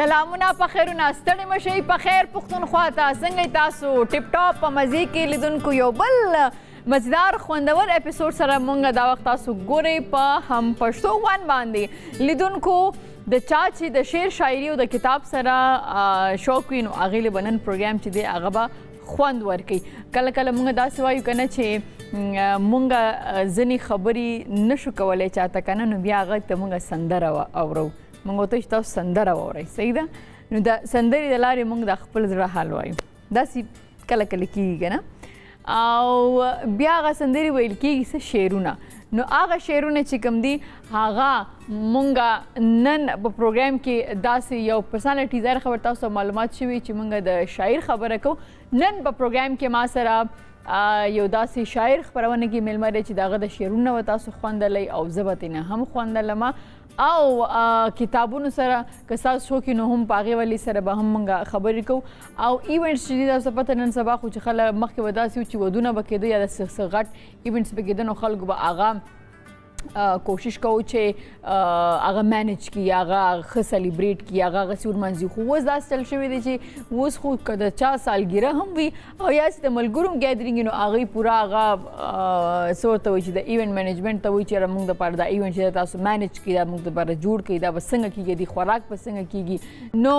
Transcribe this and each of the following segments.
سلامونه په خیرونه ستړي مشئ په خیر پښتونخوا ته څنګه تاسو ټیپ ټاپ په مزې کې لیدونکو یو بل مزیدار خوندور اپیسوډ سره مونږ دا وخت تاسو ګورئ په هم پښتو وان باندې لیدونکو د چا چې د شعر شاعري او د کتاب سره شوق وي نو هغې له به نن پروګرام چې دی هغه به خوند ورکوي کله کله مونږ داسې وایو که نه چې مونږ ځینې خبرې نشو کولی چاته که نه نو بیا هغه ته مونږ سندره اورو مونږ ورته چې تاسو سندره واورئ صحیح ده نو د سندرې د لارې مونږ د خپل زړه حال وایو داسې کله کله کېږي که نه او بیا هغه سندرې ویل کېږي څه شعرونه نو هغه شعرونه چې کوم دي هغه مونږ نن په پروګرام کې داسې یو پرسنل ټیزر خبر تاسو معلومات شوي چې مونږ د شاعر خبره کوو نن په پروګرام کې ما سره یو داسې شاعر خپرونه کې میلمه دی چې د هغه د شعرونه به تاسو خوندلی او زه به ترېنه هم خوندلمه او کتابونو سره که ستاسو شوق نو هم په هغې ولې سره به هم موږ خبرې کوو او ایونټس چې دي تاسو پته نن سبا خو چې خلک مخکې به داسې وو چې ودونه به کېده یا داسې غټ ایونټس به کېده نو خلکو به هغه کوشش کوو چې هغه مینج کړي هغه ښه سلیبریټ کړي هغه هغسې ورمنځي خو اوس داسې چل شوی دی چې اوس خو که د چا سالګیره هم وي او یا چې د ملګرو هم ګیدرینګ وي نو هغوی پوره هغه څه ورته وایي چې د ایونټ مینجمنټ ته وایي چې یاره موږ دپاره دا ایونټ چې تاسو مینج کړي دا موږ دپاره جوړ کړي دا به څنګه کېږي د خوراک به څنګه کېږي نو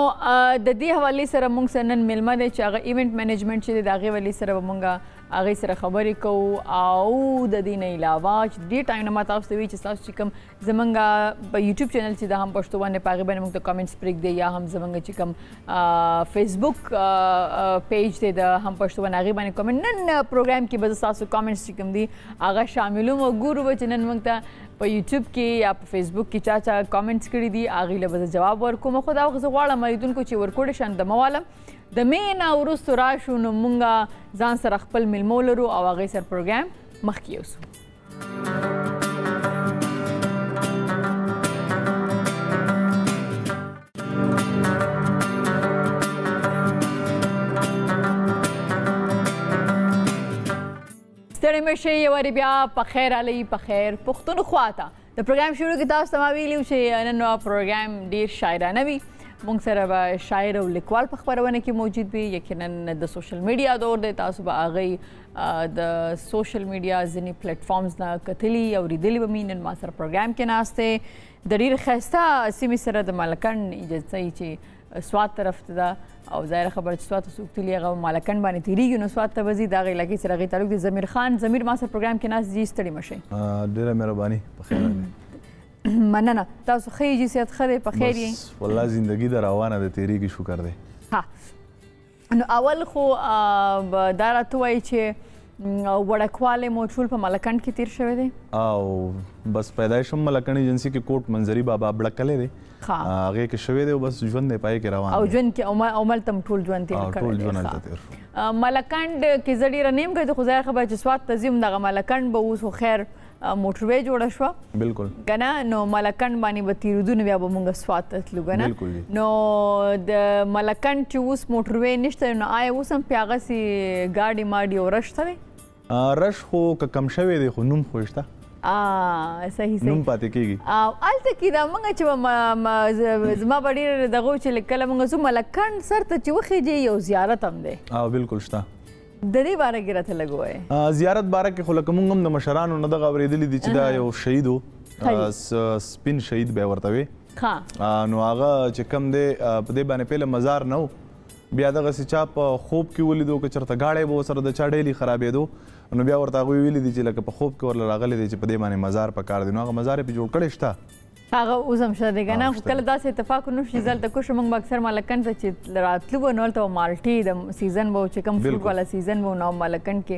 د دې حوالې سره موږ سره نن میلمه دی چې هغه ایونټ مینجمنټ چې دی د هغې حوالې سره به موږ هغې سره خبرې کوو او د دې نه علاوه چې ډېر ټایم نه ما تاسو ته وایي چې ستاسو چې کوم زمونږ په یوټیوب چینل چې د هم پښتو باندې په هغې باندې موږ ته کامنټس پرېږدئ یا هم زمونږ چې کوم فیسبوک پیج دی د هم پښتو باندې هغې باندې کامنټ نن پروګرام کې به زه ستاسو کامنټس چې کوم دي هغه شاملوم او ګورو به چې نن موږ ته په یوټیوب کې یا په فیسبوک کې چا کامنټس کړي دي هغې له به زه جواب ورکوم خو دا وخت زه غواړم لیدونکو چې ورکوډې شان دمه والم د مې نه وروستو راشو نو مونږ ځان سره خپل میلمه ولرو او هغې سره پروګرام مخکې یوسو ستړی مه شئ یو وارې بیا په خیر رالی په خیر پښتونخوا ته د پروګرام شروع کې تاسو ته ما ویلي چې نن پروګرام ډېر شاعرانه وي مونږ سره به شاعر او لیکوال په خپرونه کې موجود وي یقینا د سوشل میډیا دور دی تاسو به هغې د سوشل میډیا ځینې پلیټ فارمز نه کتلي او اورېدلي به مې نن ما سره پروګرام کې ناست دی د ډېر ښایسته سیمې سره د مالکڼ اجازه چې سوات طرف ته ده او ظاهره خبره چې سوات ته څوک تلي هغه مالکڼ باندې تېرېږي نو سوات ته به ځي د هغې علاقې سره هغې تعلق دی ضمیر خان ضمیر ما سره پروګرام کې ناست دي ستړي مه شئ ډېره مهرباني په خیر راغلی مننه تاسو ښه یې جنسیت ښه دی په خیر یې بس والله زندگی د روانه د تېرېږي شکر دی ها نو اول خو دا راته وایي چې وړکوالی مو ټول په مالکڼ کې تېر شوی دی او بس پیدایش هم مالکڼ ایجنسي کې کوټ منظري بابا بړکلی دی هغې کې شوی دی او بس ژوند دی پای کې روان او ژوند کې او ملته هم ټول ژوند تېر کړی ټول ژوند هلته تېر شو مالکڼ کې زه ډېره نه یم کړی خو ظاهره خبره چې سوات ته ځي دغه مالکڼ به اوس خو خیر موټروی جوړه شوه بالکل که نه نو مالکڼ باندې به تېرېدو نو بیا به مونږ سوات ته تلو که نه نو د مالکڼ چې اوس موټروی نشته نو آیا اوس هم پې هغسې ګاډي ماډي او رش ته دی رش خو که کم شوی دی خو نوم خو شته صحیح نوم پاتې کېږي او هلته کې دا مونږ چې زما به ډېر دغه و چې کله مونږ ځو مالکڼ سر ته چې وخېږي یو زیارت هم دی بالکل شته د دې باره کې راته لږ ووایئ زیارت باره کې خو لکه مونږ هم د مشرانو نه دغه اورېدلي دي چې دا یو شهید و سپین شهید به یې ورته وې نو هغه چې کوم دی په دې باندې پهله مزار نه و بیا دغسې چا په خوب کې ولیدو که چېرته ګاډی به ورسره د چا ډیلي خرابېدو نو بیا ورته هغوی ویلي دي چې لکه په خوب کې ورله راغلی دی چې په دې باندې مزار پکار دی نو هغه مزار یې پې جوړ کړی شته هغه اوس هم شته دی که نه خو کله داسې اتفاق ونه شو چې دلته کوشو موږ به اکثر مالکڼ ته چې راتلو به نو هلته به مالټې د سیزن به چې کوم فروټ والا سیزن به نو مالکڼ کې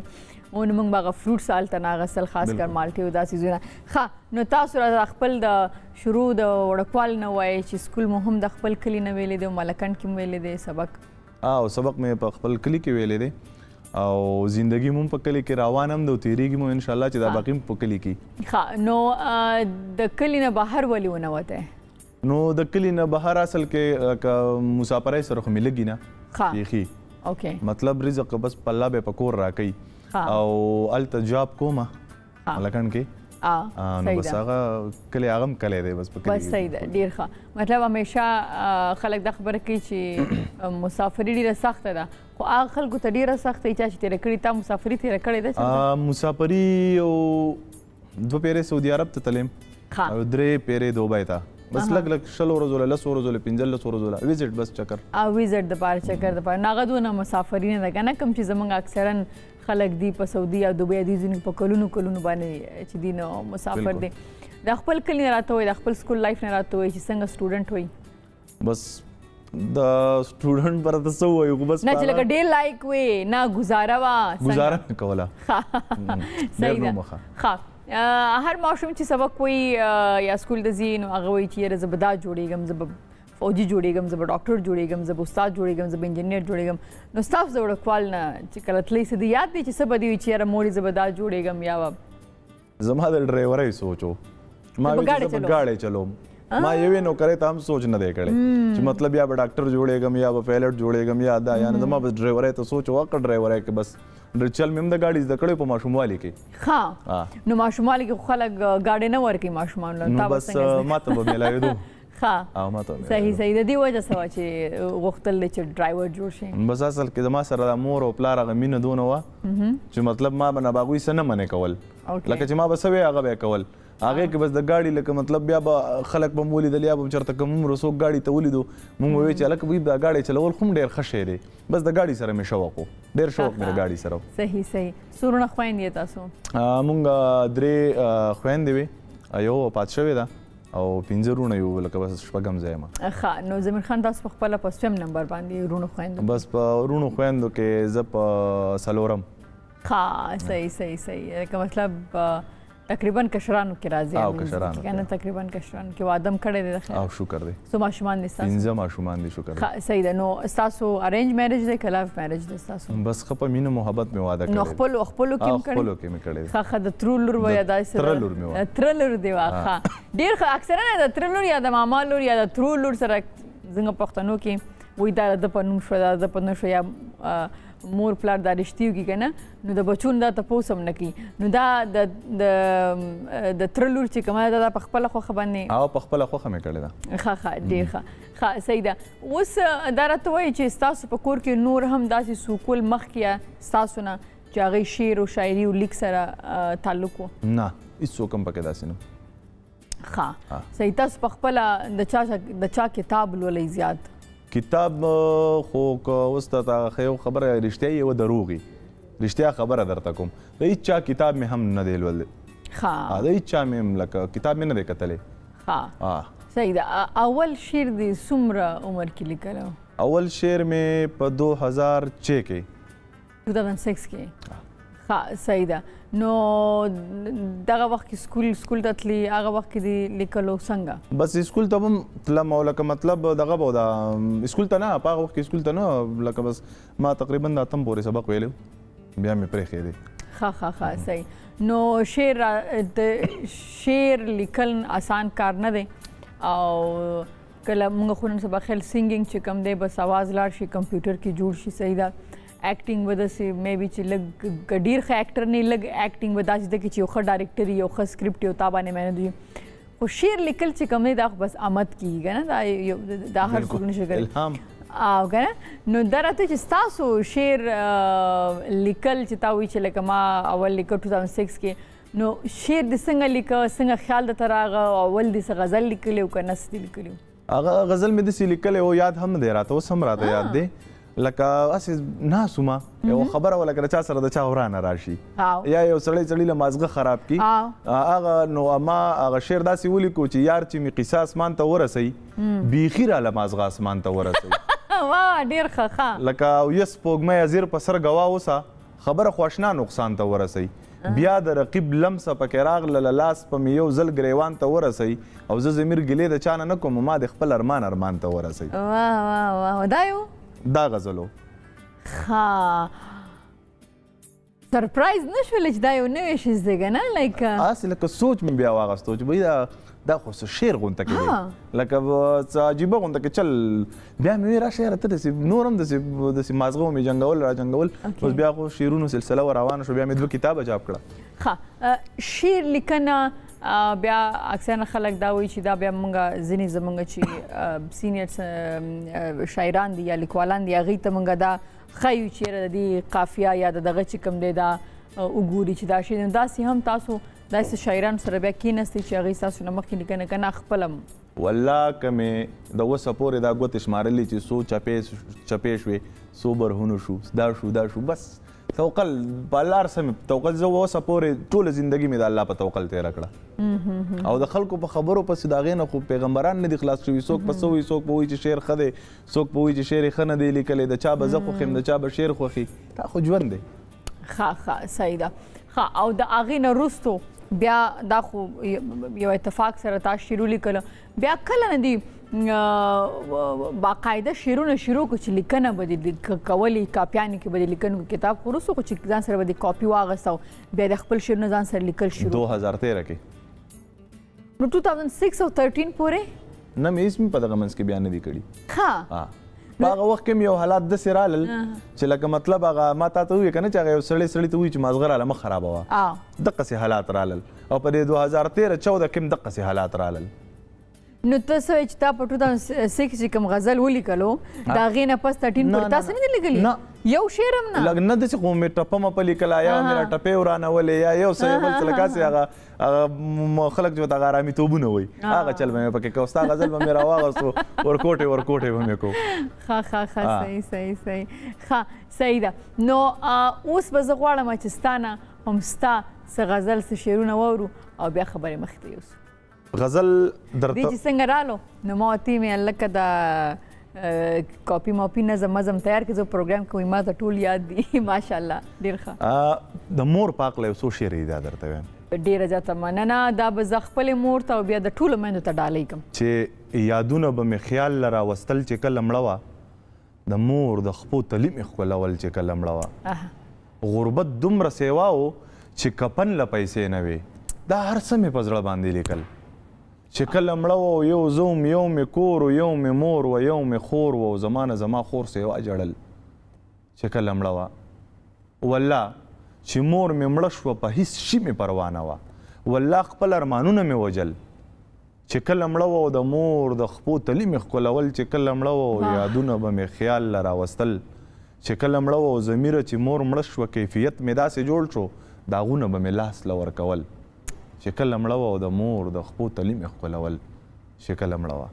نو موږ به هغه فروټس هلته نه اخیستل خاص کر مالټې او دا سیزونه ښه نو تاسو راته خپل د شروع د وړکوالي نه وایئ چې سکول مو هم د خپل کلي نه ویلی دی او مالکڼ کې مو ویلی دی سبق سبق مې په خپل کلي کې ویلی دی او زندگی مو په کلي کې روان هم دی او تېرېږي مو انشاءالله چې دا باقي هم په کلي کې ښه نو د کلي نه بهر ولې ونوتی نو د کلي نه بهر اصل کې که مسافرۍ سره خو مې لګي نه بیخي مطلب رزق بس په الله به په کور راکوي او هلته جاب کومه مالکڼ کې نو بس هغه کلی هغه هم کلی دی بس په کلی بس صحیح ده ډېر ښه مطلب همیشه خلک دا خبره کوي چې مسافري ډېره سخته ده خو هغه خلکو ته ډېره سخته وي چا چې تېره کړې تا مسافري تېره کړې ده مسافري یو 2 پیرې سعودي عرب ته تلم او 3 پیرې دوبۍ ته بس لږ 10 ورځو 10 ورځو 15 ورځو ویزټ بس چکر ویزټ د پاره چکر د پاره ناغه دونه مسافري نه ده کنه کوم چې زمونږ اکثرا خلک دی په سعودي او دوبۍ دي ځینې په کلونو باندې چې دي نو مسافر دي د خپل کلی نه راته وي د خپل سکول لایف نه راته وي چې څنګه سټوډنټ وي بس د سټوډنټ پر تاسو وایو بس نه چې لکه ډېر لایک وي نه گزاره وا گزاره کوله صحیح ده ښه هر ماشوم چې سبق وایي یا سکول ته ځي نو هغه وایي چې یاره زه به دا جوړېږم زه به فوجي جوړېږم زه به ډاکټر جوړېږم زه به استاد جوړېږم زه به انجینر جوړېږم نو ستاسو د وړوکوال نه چې کله تلئ څه دې یاد دی چې څه به دې وي چې یاره مورې زه به دا جوړېږم یا به زما د ډرایورۍ سوچ و ما ګاډی چلوم ما یوې نوکرۍ ته هم سوچ نه دی کړی چې مطلب یا به ډاکټر جوړېږم یا به پایلټ جوړېږم یا دا یا زما بس ډرایورۍ ته سوچ وکړ ډرایورۍ کې بس چل مې هم د ګاډي زده کړی په ماشوموالي کې ښه نو ماشوموالي کې خلک ګاډي نه ورکوي ماشومانو ته نو بس ما ته به میلاوېدو صحیح صحیح د دې وجه څه وه چې غوښتل دی چې ډرایور جوړ شي بس اصل کې زما سره د مور او پلار هغه مینه دونه وه چې مطلب ما به نباغوی څه نه منې کول لکه چې ما به څه وی هغه به یې کول هغې کې بس د ګاډي لکه مطلب بیا به خلک به مو ولیدل یا به چېرته که موږ څوک ګاډي ته ولیدو موږ به وایو چې هلکه دا ګاډی چلول خو هم ډېر ښه شی دی بس د ګاډي سره مې شوق و ډېر شوق مې د ګاډي سره و صحیح صحیح څومره خویندې یې تاسو موږ 3 خویندې وې یو وفات شوې ده او 15 وروڼه یو لکه بس شپږم ځای یم ښه نو زمیر خان تاسو په خپله په سویم نمبر باندې وروڼو خویندو بس په وروڼو خویندو کې زه په څلورم ښه صحیح صحیح صحیح لکه مطلب تقریبا کشرانو کې راځي او کشرانو کنه تقریبا کشرانو کې وادم کړی دی او شکر دی سو ماشومان دي تاسو 15 ماشومان دي شکر دی صحیح ده نو تاسو ارینج میرج دی که لاف میرج دی تاسو بس خپه مینه محبت می واده کړی نو خپلو کې هم کړی ښه د ترو لور و یا داسې تره لور می و تره لور دی ښه ډېر ښه اکثرا د تره لور یا د ماما لور یا د ترو لور سره زموږ پښتنو کې وایي دا د په نوم شوه دا د په نوم شوه یا مور پلار دا رښتې وکړي که نه نو د بچو نه دا تپوس هم نه کوي نو دا د تره لور چې کومه ده دا په خپله خوښه باندې او په خپله خوښه مې کړې ده ښه ډېر ښه صحیح ده اوس دا راته وایي چې ستاسو په کور کې نور هم داسې سکول مخکې ستاسو نه چې هغې شعر و شاعري او لیک سره تعلق و نه هېڅوک هم پکې داسې نه ښه صحیح تاسو په خپله د چا کتاب لولئ زیات کتاب خو که اوس ته یو خبره رښتیا یې و دروغ رښتیا خبره درته کوم د هېڅ چا کتاب مې هم نه دی لوللی د هېڅ چا مې هم لکه کتاب مې نه دی کتلی صحیح ده اول شعر دې څومره عمر کې لیکلی اول شعر مې په 2006 کې 2006 کې صحیح ده نو دغه وخت کې سکول ته تللی هغه وخت کې دې لیکلو څنګه بس سکول ته هم تلم او لکه مطلب دغه به دا سکول ته نه په هغه وخت کې سکول ته نه لکه بس ما تقریبا د اتم پورې سبق ویلو بیا مې پرېښی دی ښه صحیح نو شعر لیکل آسان کار نه دی او کله موږ خو نن سبا خیال سنګینګ چې کوم دی بس اواز لاړ شي کمپیوټر کې جوړ شي صحیح ده ایکټینګ به داسې مې بي چې لږ ډېر ښه ایکټر نه لږ ایکټینګ به داسې ده چې یو ښه ډایرکټر یو ښه سکرپټ یو تا باندې محنت وي خو شعر لیکل چې کوم دی دا خو بس آمد کېږي که نه دا هر څوک نشي کولی او که نه نو دا راته چې ستاسو شعر لیکل چې تا وایي چې لکه ما اول لیکه 2006 کې نو شعر دې څنګه لیکه څنګه خیال درته راغه اول دې څه غزل لیکلی و که نثر دې لیکلی و هغه غزل مې داسې لیکلی و یاد هم دی راته اوس هم راته یاد دی لکه هسې ناست ومه یوه خبره وه لکه د چا سره د چا ورانه راشي یا یو سړی له مازغه خراب کړي هغه نو ما هغه شعر داسې ولیکو چې یار چې مې قصه اسمان ته ورسوي بیخي راله مازغه اسمان ته ورسوي ډېر ښه لکه یس سپوږمۍ ازیر په سر ګوا اوسه خبره خو اشنا نقصان ته ورسوي بیا د رقیب لمسه پکې راغله لاس په مې یو ځل ګریوان ته ورسوي او زه ضمیر ګیلې د چا نه کوم ما د خپل ارمان ته ورسوي دا یو دا غزلو سرپرایز نه شولې چې دا یو نوی شیز دی که نه لایک هسې لکه سوچ مې بیا واغستو چې بهی دا خو څه شعر غونته کې دی لکه څه عجیبه غونته کې چل بیا مې وی راشه یاره ته داسې نور هم داسې مازغه مې جنګول را جنګول اوس بیا خو شعرونو سلسله و روانه شو بیا مې 2 کتابه چاپ کړه ښه شعر لیکنه بیا اکثره خلک دا وایي چې دا بیا موږ ځینې زموږ چې سینیئر شاعران دي یا لیکوالان دي هغوی ته موږ دا ښیو چیرې د دې قافیه یا د دغه چې کوم دی دا وګوري چې دا شی داسې هم تاسو داسې شاعرانو سره بیا کېناستئ چې هغوی ستاسو نه مخکې لیکنه کنه خپله والله که مې د اوسه پورې دا ګوتې شمارلې چې څو چپې شوې څو برهونو شو دا شو بس توکل په الله هر څه مې توکل زه اوسه پورې ټوله زندګي مې د الله په توکل تېره کړه او د خلکو په خبرو پسې د هغې نه خو پیغمبران نه دي خلاص شوي څوک په څه وایي څوک به وایي چې شعر ښه دی څوک به وایي چې شعر یې ښه نه دی لیکلی د چا به زه خوښ یم د چا به شعر خوښي دا خو ژوند دی ښه صحیح ده ښه او د هغې نه وروستو بیا دا خو یو اتفاق سره تاسو شعر ولیکله بیا کله نه دي باقاعده شعرونه شروع کړو چې لیکنه به دې کولې کاپیانې کې به دې لیکنو کتاب خو وروسته خو چې ځان سره به دې کاپي واخیسته او بیا د خپل شعرونه ځان سره لیکل شروع 2013 کې نو 2006 او 13 پورې نه مې هېڅ مې په دغه منځ کې بیا نه دي کړي ښه په هغه وخت کې مې یو حالات داسې رالل چې لکه مطلب هغه ما تا ته وویل که نه چې هغه یو سړی ته وایي چې مازغه راله مه خرابوه دقسې حالات رالل او په دې 2013 14 کې هم دقسې حالات رالل نو ته څه وایې چې تا په 2006 چې کوم غزل ولیکلو د هغې نه پس 13 پورې تاسو نه دي لیکلي یو شعر هم نه لږ نه داسې خو مې ټپه مپه لیکله یا مې را ټپې ورانولې یا یو څه بل څه لکه هغه خلک چې ورته هغه ارامېتوبونه وایي هغه چل به مې پکې کو ستا غزل به مې راواغستو ورکوټې به مې کو ښه صحیح ده نو اوس به زه غواړم چې ستا نه هم ستا څه غزل څه شعرونه واورو او بیا خبرې مخې ته یوسو غزل درته دی چې څنګه رالو نو ما ورته ویل لکه د کاپي ماپي نظم تیار کړي زه پروګرام کوم ما ته ټول یاد دي ماشاءالله ډېر ښه د مور پاک له څو شعر دا درته وایم ډېره زیاته مننه دا به زه خپلې مور ته او بیا د ټولو میندو ته ډالۍ کړم چې یادونه به مې خیال له راوستل چې کله مړه وه د مور د خپو تلي مې ښکلول چې کله مړه وه غربت دومره سیوا و چې کفن له پیسې نه وې دا هر څه مې په زړه باندې لیکل چې کله مړه وه یو زه وم یو مې کور و یو مې مور و یو مې خور و زما نه زما خور سیوا جړل چې کله مړه وه والله چې مور مې مړه شوه په هېڅ شي مې پروا نه وه والله خپل ارمانونه مې وجل چې کله مړه وه د مور د خپو تلي مې ښکلول چې کله مړه وه یادونه به مې خیال له راوستل چې کله مړه وه ضمیره چې مور مړه شوه کیفیت مې داسې جوړ شو د هغونه به مې لاس له ورکول چې کله مړه وه او د مور د خپو تلي مې ښکلول چې کله مړه وه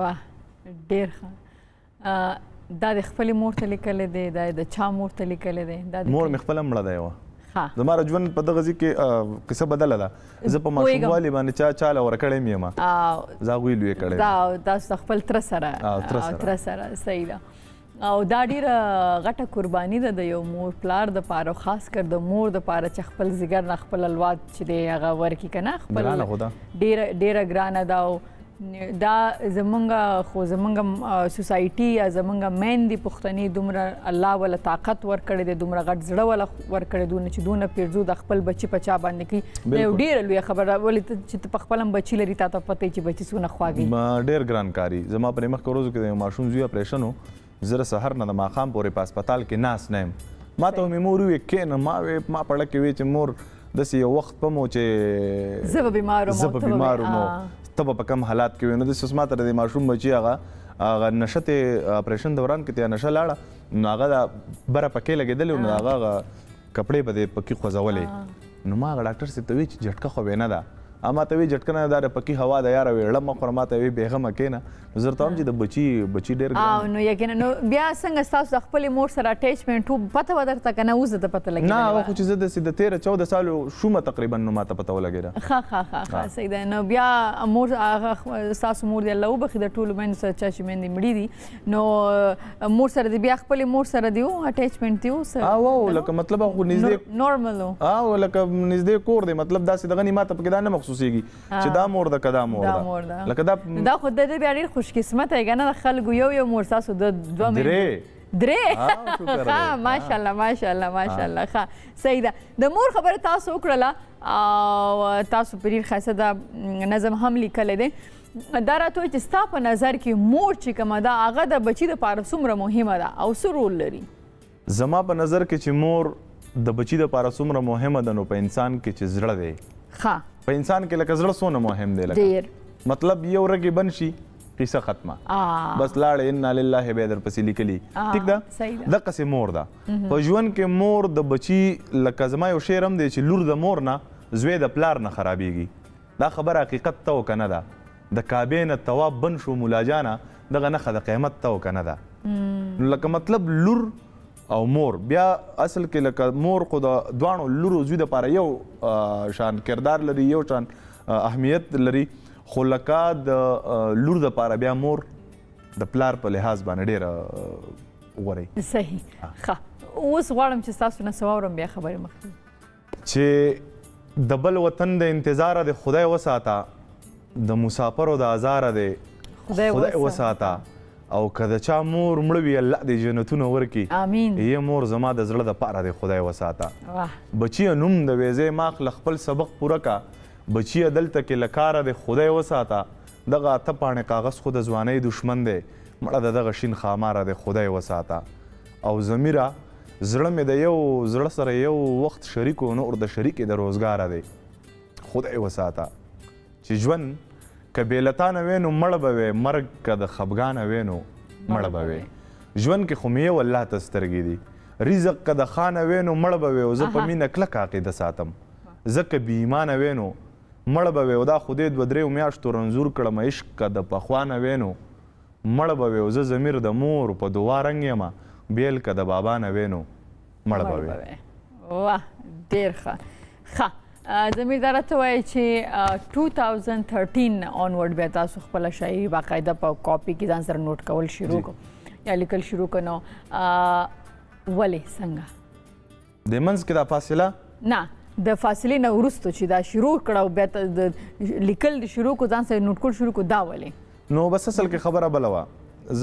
واه ډېر ښه دا د خپلې مور ته لیکلی دی دا د چا مور ته لیکلی دی مور مې خپله مړه دی وه زما د ژوند په دغه ځای کې قصه بدله ده زه په ماشوموالي باندې چا له ورکړی مې یم زه هغوی لوی کړی دا تاسو د خپل تره سره صحیح ده او دا ډیره غټه قرباني ده د یو مور پلار دپاره خاص کر د مور دپاره چې خپل ځیګر نه خپل اولاد چې دی هغه ورکړي که نه خپل ډیره ګرانه ده او دا زمونږ سوسایټي یا زمونږ میندې پښتنې دومره الله وله طاقت ورکړی دی دومره غټ زړه وله ورکړی دونه چې دونه پیرزو د خپل بچي په چا باندې کوي دا یو ډیره لویه خبره ولې چې ته په خپل هم بچي لري تا ته پته چې بچي څونه خواږي ډېر ګران کاري زما پرې مخکې ورځو کې د یو ماشوم زوی اپریشن و زه د سهار نه د ماښام پورې په هسپتال کې ناست نه یم ما ته مې مور وویل کښېنه ما پړه کې وی چې مور داسې یو وخت به مو چې زه به بیمار وم ته به په کم حالات کې وې نو داسې اوس ما ته د ماشوم بچي هغه نشه ته اپریشن دوران کې ته نشه لاړه نو هغه د بره پکې لګېدلې نو هغه کپړې به دې پکې خوځولې نو ما هغه ډاکټر صاحب ته وی چې جټکه خو به نه ده اما ته وی جټکه نه ده پکې هوا ده یاره ویړه مه خوره ما ته وی بېغمه کښېنه نو زه درته وایم چې د بچي ډېر ګران نو یقینا نو بیا څنګه ستاسو د خپلې مور سره اټیچمنټ و پته به درته که نه اوس درته پته لګېدلې نه هغه خو چې زه داسې د 13-14 سالو شومه تقریبا نو ما ته پته ولګېده ښه صحیح ده نو بیا مور ستاسو مور دی الله وبخي د ټولو میندو سره چا چې میندې مړي دي نو مور سره دی بیا خپلې مور سره دی اټیچمنټ دی اوس لکه مطلب خو نږدې نارمل و لکه نږدې کور دی مطلب داسې دغه نه ما ته پکې دا نه محسوسېږي چې دا مور ده که دا مور ده لکه دا خو د بیا ډېر خوشقسمته یې که نه د خلکو یو مور ستاسو د دوه درې ماشاءالله ښه صحیح ده د مور خبره تاسو وکړله او تاسو په ډېر ښایسته دا نظم هم لیکلی دی دا راته وایي چې ستا په نظر کې مور چې کومه ده هغه د بچي دپاره څومره مهمه ده او څه رول لري زما په نظر کې چې مور د بچي دپاره څومره مهمه ده نو په انسان کې چې زړه دی په انسان کې لکه زړه څونه مهم دی لکه مطلب یو رګې بند شي قصه ختمه بس لاړې انا لله بیا درپسې لیکلي ټیک ده دقسې مور ده په ژوند کې مور د بچي لکه زما یو شعر هم دی چې لور د مور نه زوی د پلار نه خرابېږي دا خبره حقیقت ته که نه ده د کعبې نه طواف بند شو مولاجانه دغه نښه د قیامت ته که نه ده لکه مطلب لور او مور بیا اصل کې لکه مور خو د دواړو لورو زوی دپاره یو شان کردار لري یو شان اهمیت لري خو لکه د لور دپاره بیا مور د پلار په لحاظ باندې ډېره غوره صحیح ښه اوس غواړم چې ستاسو نه څه واورم بیا خبرې مخکې چې د بل وطن د انتظاره د خدای وساته د مسافرو د ازاره د خدای وساته او که د چا مور مړه وي الله دې جنتونه ورکړي امین یې مور زما د زړه دپاره د خدای وساته بچیه نوم د ویزې ماخ له خپل سبق پوره کا بچیه دلته کې له کاره د خدای وساته دغه اته پاڼې کاغذ خو د ځوانۍ دشمن دی مړه د دغه شین خاماره د خدای وساته او ضمیره زړه مې د یو زړه سره یو وخت شریک و نور د شریکې د روزګاره دی خدای وساته چې ژوند که بې له تا نه وی نو مړه به وی مرګ که د خفګانه وی نو مړه به وی ژوند کې خو مې یو الله ته سترګې دي رزق که د خانه وی نو مړه به وی او زه په مینه کلکه عقیده ساتم زه که بې ایمانه وی نو مړه به وی او دا خدای دوه درېیو میاشتو رنځور کړم عشق که د پخوانه وی نو مړه به وی او زه ضمیر د مور په دعا رنګ یم بیل که د بابا نه وی نو مړه به وی واه ډېر ښه ضمیر دا راته وایي چې 2013 آنورډ بیا تاسو خپله شاعري باقاعده په کاپي کې ځان سره نوټ کول شروع کړو یا لیکل شروع کړو نو ولې څنګه د منځ کې دا فاصله نه د فاصلې نه وروسته چې دا شروع کړه او بیا د لیکل شروع کړو ځان سره نوټ کول شروع کړو دا ولې نو بس اصل کې خبره بله وه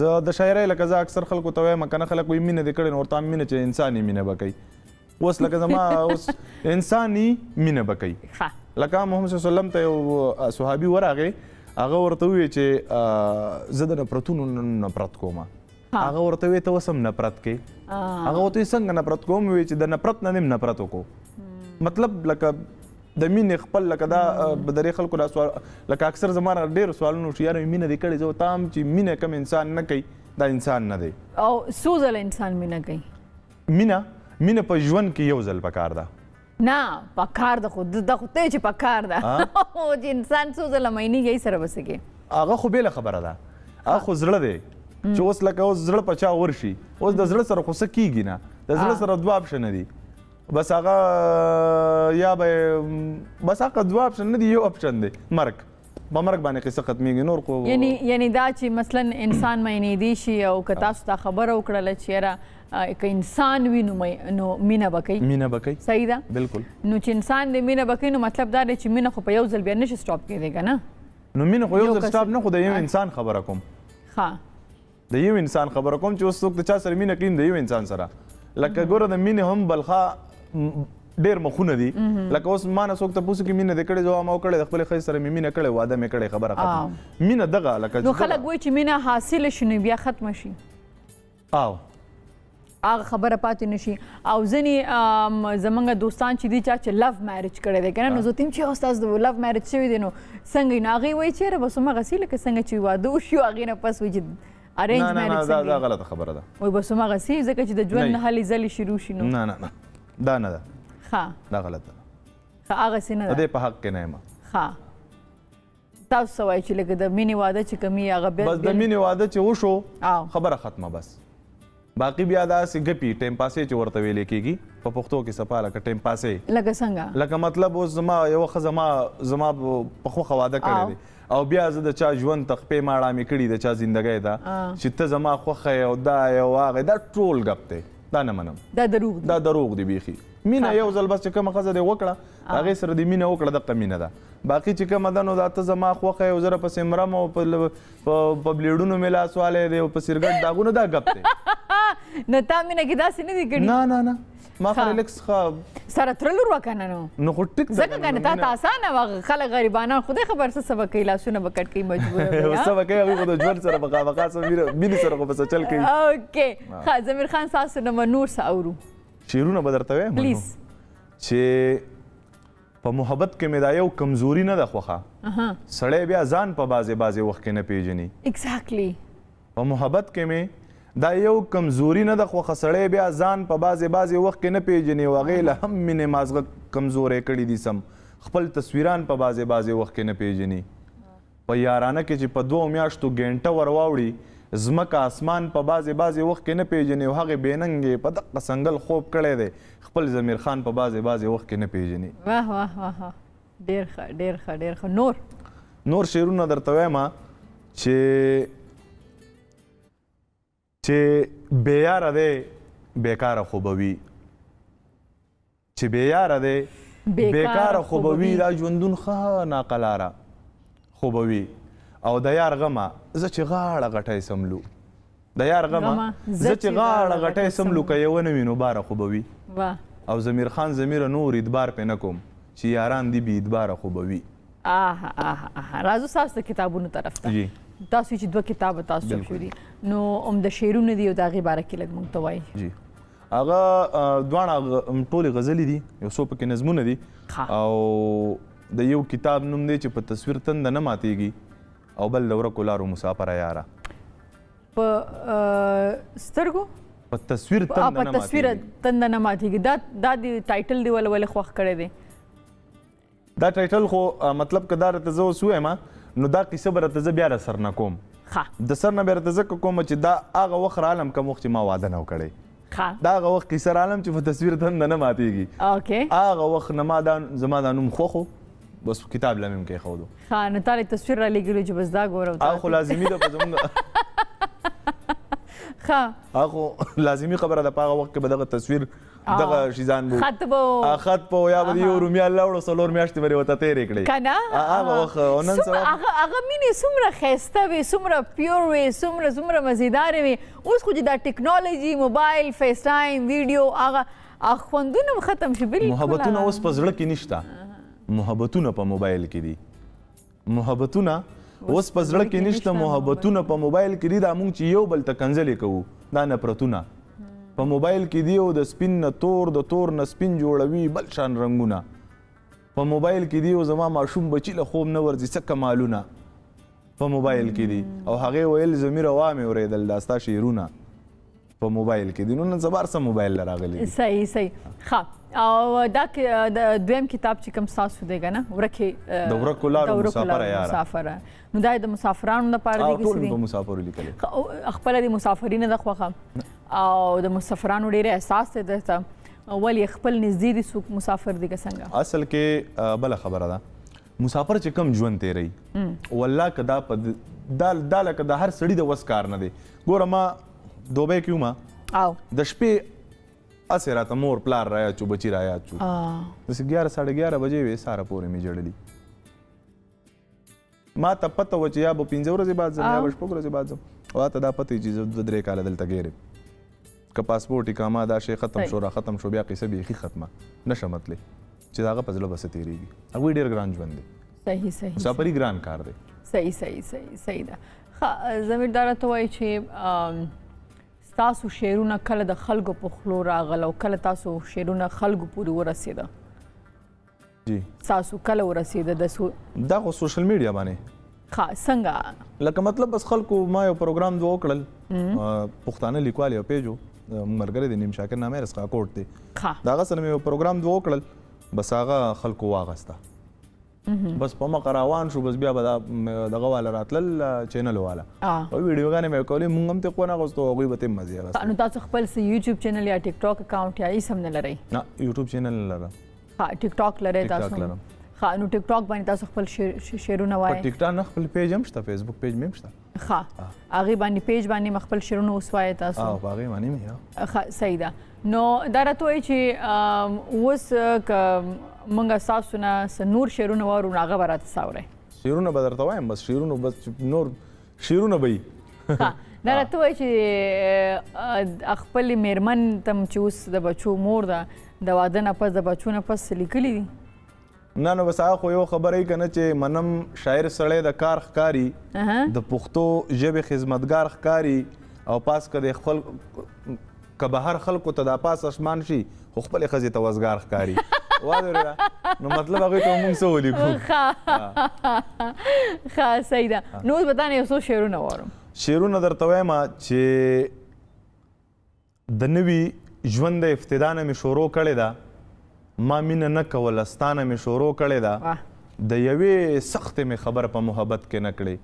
زه د شاعرۍ لکه زه اکثر خلکو ته وایم که نه خلک وایي مینه دې کړې نو ورته مینه چې انساني مینه به کوي اوس لکه زما اوس انساني مینه به کوي لکه محمد صلی الله علیه وسلم ته یو صحابي ورغې هغه ورته وویل چې زه د نفرتونو نفرت کوم هغه ورته وویل ته اوس هم نفرت کوې هغه ورته څنګه نفرت کوم وویل چې د نفرت نه دې نفرت وکړو مطلب لکه د مینې خپل لکه دا د دې خلکو دا سوال لکه اکثر زما نه ډېر سوالونه چې یاره مینه دې کړې زه ورته وایم چې مینه کوم انسان نه کوي دا انسان نه دی او څو ځله انسان مینه کوي مینه په ژوند کې یو ځل پکار ده نه پکار ده خو دا خو ته چې پکار ده چې انسان څو ځله مینېږي سره به څه کوي هغه خو بېله خبره ده هغه خو زړه دی چې اوس لکه اوس زړه په چا ورشي اوس د زړه سره خو څه کېږي نه د زړه سره دوه اپشنه دي بس هغه یا به بس هغه دوه اپشن نه دي یو اپشن دی مرګ په مرګ باندې قصه ختمېږي نور خو یعنی دا چې مثلا انسان مینېدی شي او که تاسو ته خبره وکړله چې یاره که انسان وي نو مینه به کوي مینه به کوي صحیح ده بلکل نو چې انسان دې مینه به کوي نو مطلب دا دی چې مینه خو په یو ځل بیا نشي سټاپ کېدی که نه نو مینه خو یو ځل سټاپ نه خو د یو انسان خبره کوم ښه د یو انسان خبره کوم چې اوس څوک د چا سره مینه کوي د یو انسان سره لکه ګوره د مینې هم بلخا ډېر مخونه دي لکه اوس ما نه څوک تپوس کې مینه دې کړې زه ما وکړې د خپلې ښځې سره مې مینه کړې واده مې کړې خبره ختمه مینه دغه لکه نو خلک وایي چې مینه حاصله شي نو بیا ختمه شي او هغه خبره پاتې نشي او ځینې زمونږ دوستان چې دي چې لو میرج کړی دی که نه نو زه تیم چې استاد د لو میرج شوی دی نو څنګه یې نو هغې وایي چېرې بس هماغسې لکه څنګه چې واده وشي او هغې نه پس وایي چې ارینج میرج دا غلطه خبره ده وایي بس هماغسې ځکه چې د ژوند نه هلې ځلې شروع شي نو نه نه دا نه ده دا غلط ده هغسې نه ده د دې په حق کې نه یم تاسو څه وایي چې لکه د مینې واده چې کوم هغه بس د مینې واده چې وشو خبره ختمه بس باقي بیا داسې ګپي ټایم پاسې چې ورته ویلې کېږي په پښتو کې صفا لکه ټایم پاسې لکه څنګه لکه مطلب اوس زما یوه ښه زما په خوښه واده کړی دی او بیا زه د چا ژوند ته خپې ماړامې کړي د چا زندګۍ ته چې ته زما خوښه یې او دا یې او هغه دا ټول ګپ دی دا نه منم دا دروغ دی بیخي مینه یو ځل بس چې کومه ښځه دې وکړه هغې سره دې مینه وکړه دقه مینه ده باقي چې کومه ده نو دا ته زما خوښه یې او زه پسې مرم او په بلیډونو مې لاس والی دی او په سرګټ داغونه دا ګپ دی نو تا مینه کې داسې نه دي کړي نه ما خو ریلیکس سره ترلور وکنه نو خو ټیک ځکه کنه تا ته اسانه وه خلک غریبانان خدای خبر څه څه به کوي لاسونه به کټ کوي مجبوره څه به کوي هغوی خو د ژوند سره مخامخا څه مینې سره خو به څه چل کوي اوکې ښه ضمیر خان ستاسو نه به نور څه اورو شعرونه به درته وایم پلیز چې په محبت کې مې دا یو کمزوري نه ده خوښه سړی بیا ځان په بعضې وخت کې نه پیژني ایگزیکټلی په محبت کې مې دا یو کمزوري نه ده خوښه سړی بیا ځان په بعضې وخت کې نه پیژني او هغې له هم مینې مازغه کمزوری کړي دي سم خپل تصویران په بعضې وخت کې نه پیژني په یارانه کې چې په 2 میاشتو ګینټه ور واوړي ځمکه اسمان په بعضې وخت کې نه پیژني او هغې بېننګې په دقه سنګل خوب کړی دی خپل ضمیر خان په بعضې وخت کې نه پیژني واه واه واه ډېر ښه ډېر ښه ډېر ښه نور شعرونه درته وایم چې بېیاره دی بېکاره خوبوي چې بېیاره دی بېکاره خوبوي دا ژوندون ښه ناقلاره خوبوي او د یار غمه زه چې غاړه غټی سملو د یار غمه زه چې غاړه غټی سملو که یوه نه وي نو باره خوبوي او ضمیر خان ضمیره نور ادبار پې نه کوم چې یاران دي بې ادباره خوبوي راځو ستاسو د کتابونو طرف ته تاسو چې 2 کتابه تاسو چاپ شوي دي نو عمده شعرونه دي او د هغې باره کې لږ موږ ته وایي جی هغه دواړه ټولې غزلې دي یو څو پکې نظمونه دي او د یو کتاب نوم دی چې په تصویر تنده نه ماتېږي او بل د ورکو لارو مسافره یاره په سترګو په تصویر تنده نه ماتېږي دا د ټایټل دی ولې خوښ کړی دی دا ټایټل خو مطلب که دا راته زه اوس ووایم نو دا قیصه به راته زه بیا را سر نه کوم د سر نه بیا راته ځکه کوم چې دا هغه وخت رالم کوم وخت چې ما واده نه و کړی دا هغه وخت قیصه رالم چې په تصویر تنده نه ماتېږي هغه وخت نه زما دا نوم خوښ بس کتاب لا مې کېښودو ښه نو تا لږ تصویر رالیږلي چې بس دا ګوره هغه خو لازمي ده په زموږ ښه هغه خو لازمي خبره ده په هغه وخت کې به دغه تصویر دغه شیزان بو خط به یا به یو رومیال لاوړو 4 میاشتې به یې ورته تېرې کړې که نه هغه وخت نن سبا هغه مینې څومره ښایسته وې څومره پیور وې څومره مزیدارې وې اوس خو چې دا ټیکنالوژي موبایل فیس ټایم ویډیو هغه خوندونه هم ختم شي بالکل محبتونه اوس په زړه کې نشته محبتونه په موبایل کې دي محبتونه اوس په زړه کې نشته محبتونه په موبایل کې دي دا موږ چې یو بل ته کنځلې کوو دا نفرتونه په موبایل کې دی او د سپین نه تور د تور نه سپین جوړوي بل شان رنګونه په موبایل کې دی او زما ماشوم بچي له خوب نه ورځي څه کمالونه په موبایل کې دي او هغې ویل ضمیره وا مې اورېدل دا ستا شعرونه په موبایل کې دي نو نن سبا هر څه موبایل له راغلي صحیح ښه او دا د دویم کتاب چې کوم ستاسو دی که نه ورکې د ورکو لارو مسافره نو دا د مسافرانو لپاره دی ټول په مسافرو لیکلي خپله د مسافري نه ده خوښه او د مسافرانو ډېر احساس دی درته ولې خپل نږدې دي څوک مسافر دي که څنګه اصل کې بله خبره ده مسافر چې کم ژوند تېروي والله که دا لکه د هر سړي د وس کار نه دی ګوره ما دوبۍ کې وم د شپې هسې راته مور پلار رایاد شو بچي رایاد شو داسې 11 ساړه 11 بجې وې ساره پورې مې جړلي ما ته پته وه چې یا به 5 ورځې بعد ځم یا به 6 ورځې بعد ځم او ته دا پته چې زه 2-3 کاله دلته ګیرم که پاسپورټ اقامه دا شی ختم شو را ختم شو بیا قیصه بیخي ختمه نشم تللی چې د هغه په زړه به څه تېرېږي هغوی ډېر ګران ژوند دی صحیح مسافري ګران کار دی صحیح ده ښه ضمیر دا راته وایي چې ستاسو شعرونه کله د خلکو په خولو راغله او کله تاسو شعرونه خلکو پورې ورسېده جی ستاسو کله ورسېده دا خو سوشل میډیا باندې ښه څنګه لکه مطلب بس خلکو ما یو پروګرام دوه وکړل پښتانه لیکوال یو پیج و ملګری دی نیم شاکر نامه رسقا کوټ دی د هغه سره مې یو پروګرام دوه وکړل بس هغه خلکو واغسته بس په مخه روان شو بس بیا به دغه والا راتلل چینل والا او ویډیوګانې مې کولې مونږ هم ترې خو نه اغوستو هغوی به ترې مزې اخیستې نو تاسو خپل څه یوټیوب چینل یا ټیک ټاک اکاونټ یا هېڅ هم نه لرئ نه یوټیوب چینل نه لرم ښه ټیک ټاک لرئ تاسو ښه نو ټیک ټاک باندې تاسو خپل شعرونه وایئ په ټیک ټاک نه خپل پیج هم شته فیسبوک پیج مې هم شته ښه هغې باندې پیج باندې خپل شعرونه اوس وایئ تاسو په هغې باندې مې ښه صحیح ده نو دا راته وایي چې اوس که موږ ستاسو نه څه نور شعرونه واورو نو هغه به راته څه اورئ شعرونه به درته وایم بس شعرونه بس نور شعرونه به وي دا راته وایي چې خپلې مېرمن ته چې اوس د بچو مور ده د واده نه پس د بچو نه پس لیکلي دي نه نو بس هغه خو یو خبره یې که نه چې منم شاعر سړی د کار ښکاري د پښتو ژبې خدمتګار ښکاري او پاس که د خپل که بهر خلکو ته دا پاس اسمان شي خو خپلې ښځې ته وزګار ښکاري واورېده نو مطلب هغوی ته موږ څه ولیکو ښه صحیح ده نو اوس به تا نه یو څو شعرونه واورم شعرونه درته وایم چې د نوي ژوند د ابتدا نه مې شروع کړې ده ما مینه نه کوله ستا نه مې شروع کړې ده د یوې سختې مې خبره په محبت کې نه کړې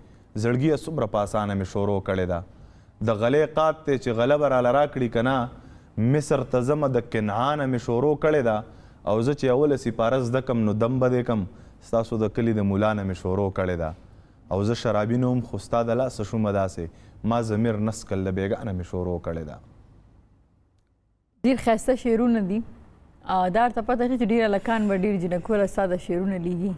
زړګیه څومره په اسانه مې شروع کړې ده د غلې قات دی چې غله به راله راکړي که نه مصر ته ځمه د کنعانه مې شروع کړې ده او زه چې اوله سپاره زده کم نو دم به دی کم ستاسو د کلي د ملا نه مې شروع کړې ده او زه شرابي نه وم خو ستا د لاسه شومه داسې ما ضمیر نسکل د بېګانه مې شروع کړې ده ډېر ښایسته شعرونه دي دا ورته پته ښه چې ډېر هلکان به ډېر جنکوله ستا د شعرونه لیږي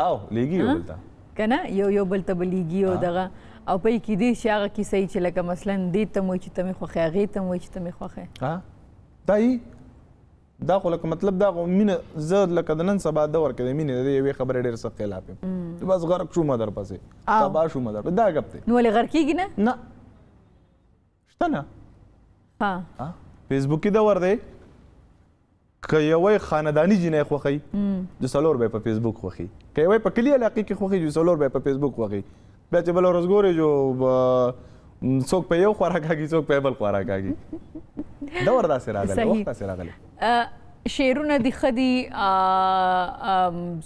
او لیږي یو بل ته که نه یو بل ته به لیږي او دغه او په یې کیدای شي هغه کیسه چې لکه مثلا دې ته م وایي چې ته مې خوښې هغې ته م وایي چې ته مې خوښې دا یي دا خو لکه مطلب دا خو مینه زه لکه د نن سبا دور کې د مینې د دې یوې خبرې ډېر سخت خلاف یم بس غرق شومه در پسې تباه شومه در پسې دا ګپ دی نو ولې غر کېږي نه نه شته نه فیسبوکي دور دی که یوی خاندانی جینۍ خوښوي د څلور به یې په فیسبوک خوښي که یوی په کلي علاقې کې خوښي د څلور به یې په فیسبوک خوښي بیا چې بله ورځ ګورې جو څوک په یو خورا کاږي څوک په بل خورا کاږي دور داسې راغلی وخت داسې راغلی شعرونه دي ښه دي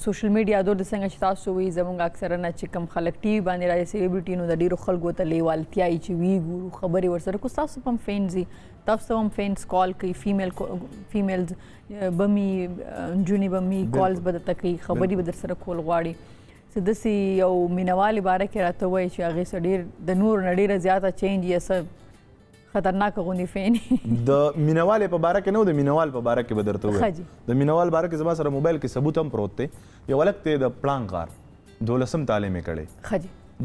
سوشل میډیا دور د څنګه چې تاسو وایي زموږ اکثره نه چې کوم خلک ټي وي باندې راځي سلیبریټي نو د ډېرو خلکو ته لیوالتیا یي چې وی ګورو خبرې ورسره کو ستاسو په هم فینز دي تاسو هم فینس کال کوي فیمیلز بمي نجونې بمي کالز به درته کوي خبرې به در سره کول غواړي څه داسې یو مینوالې باره کې راته وایي چې هغې څه ډېر د نورو نه ډېره زیاته چینج یا څه خطرناکه غوندې فین د مینوالې په باره کې نه و د مینوال په باره کې به درته ووایم د مینوال باره کې زما سره موبایل کې ثبوت هم پروت دی یو هلک دی د پړانګ غار 12 تعلیم یې کړی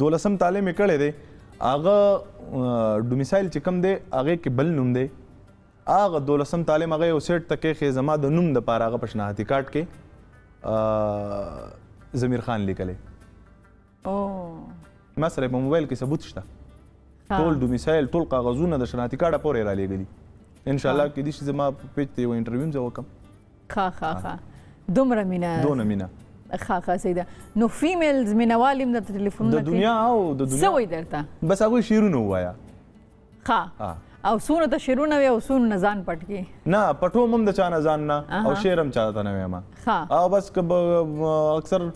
12 تعلیم یې کړی دی هغه ډومیسایل چې کوم دی هغې کې بل نوم دی هغه 12 تعلیم هغه یو سیټ ته کېښې زما د نوم دپاره هغه په شناختی کارت کې ضمیر خان لیکلی ما سره په موبایل کې ثبوت شته ټول ډومیسایل ټول کاغذونه د شناختی کارډه پورې را لیږلي انشاءالله کېدای شي زما په پیج ته یو انټرویو هم زه وکړم ښه دومره مینه دونه مینه ښه صحیح ده نو فیمیلز مینوال هم درته ټلیفونونه د دنیا او د دنیا څه وایي درته بس هغوی شعرونه ووایه ښه او څونه ته شعرونه وي او څونه نه ځان پټ کړي نه پټوم هم د چا نه ځان نه او شعر هم چا ته نه وایم او بس که اکثر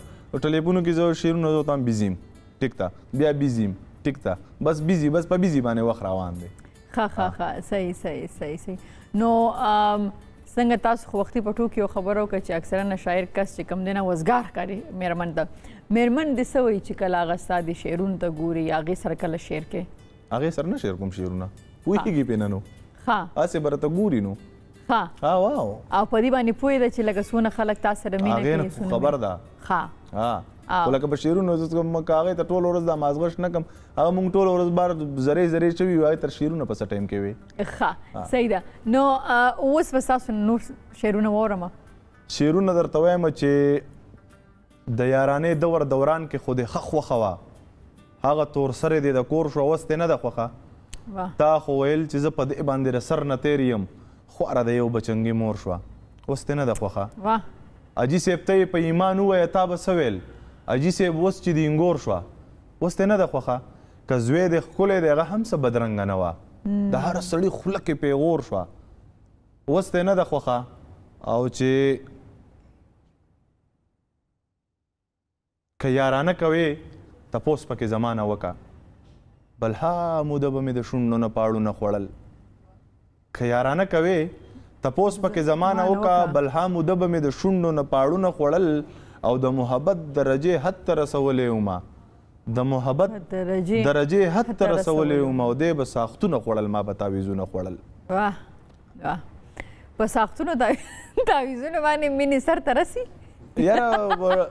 ټلیفونو کې زه شعرونه زه ورته هم بیزي یم ټیک ده بیا بیزي یم ټیک ده بس بیزي بس په بیزي باندې وخت روان دی ښه صحیح نو څنګه تاسو خو وختي په ټوکې یو خبره وکړه چې اکثره نه شاعر کس چې کوم دی نه وزګار ښکاري مېرمن ته مېرمن دې څه وایي چې کله هغه ستا د شعرونو ته ګوري یا هغې سره کله شعر کوې هغې سره نه شعر کوم شعرونه پوهېږي پې نه نو هسې به راته ګوري نو واو او په دې باندې پوهې ده چې لکه څونه خلک تا سره مینه کوي هغې خبر ده خو لکه په شعرونو زه هغې ته ټوله ورځ دا مازغشت نه کړم هغه مونږ ټوله ورځ بار زرې شوي وي هغې تر شعرونه په څه ټایم کې وي ښه صحیح ده نو اوس به ستاسو نور شعرونه واورم شعرونه درته وایم چې د یارانې دوران کې خو دې ښه خوښه وه هغه تور سرې دې د کور شوه اوس دې نه ده خوښه تا خو ویل چې زه په دې باندې د سر نه تېر یم خواره د یو بچنګي مور شوه اوس دې نه ده خوښه اجي صاحب ته یې په ایمان ووایه تا به څه ویل اجي صاحب اوس چې د انګور شوه اوس دې نه ده خوښه که زوی دې ښکلی دی هغه هم څه بدرنګه نه وه د هر سړي خوله کې پیغور شوه اوس دې نه ده خوښه او چې که یارانه کوې تپوس پکې زمانه وکړه بلها موده به مې د شونډو نه پاړونه خوړل که یارانه کوې تپوس پکې زمانه وکړه بلها موده به مې د شونډو نه پاړونه خوړل او د محبت درجې حد ته رسولی ومه د محبت درجې حد ته رسولی ومه او دی به ساختونه خوړل ما به تعویزونه خوړل په ساختونو تعویزونه باندې مینې سر ته رسي یاره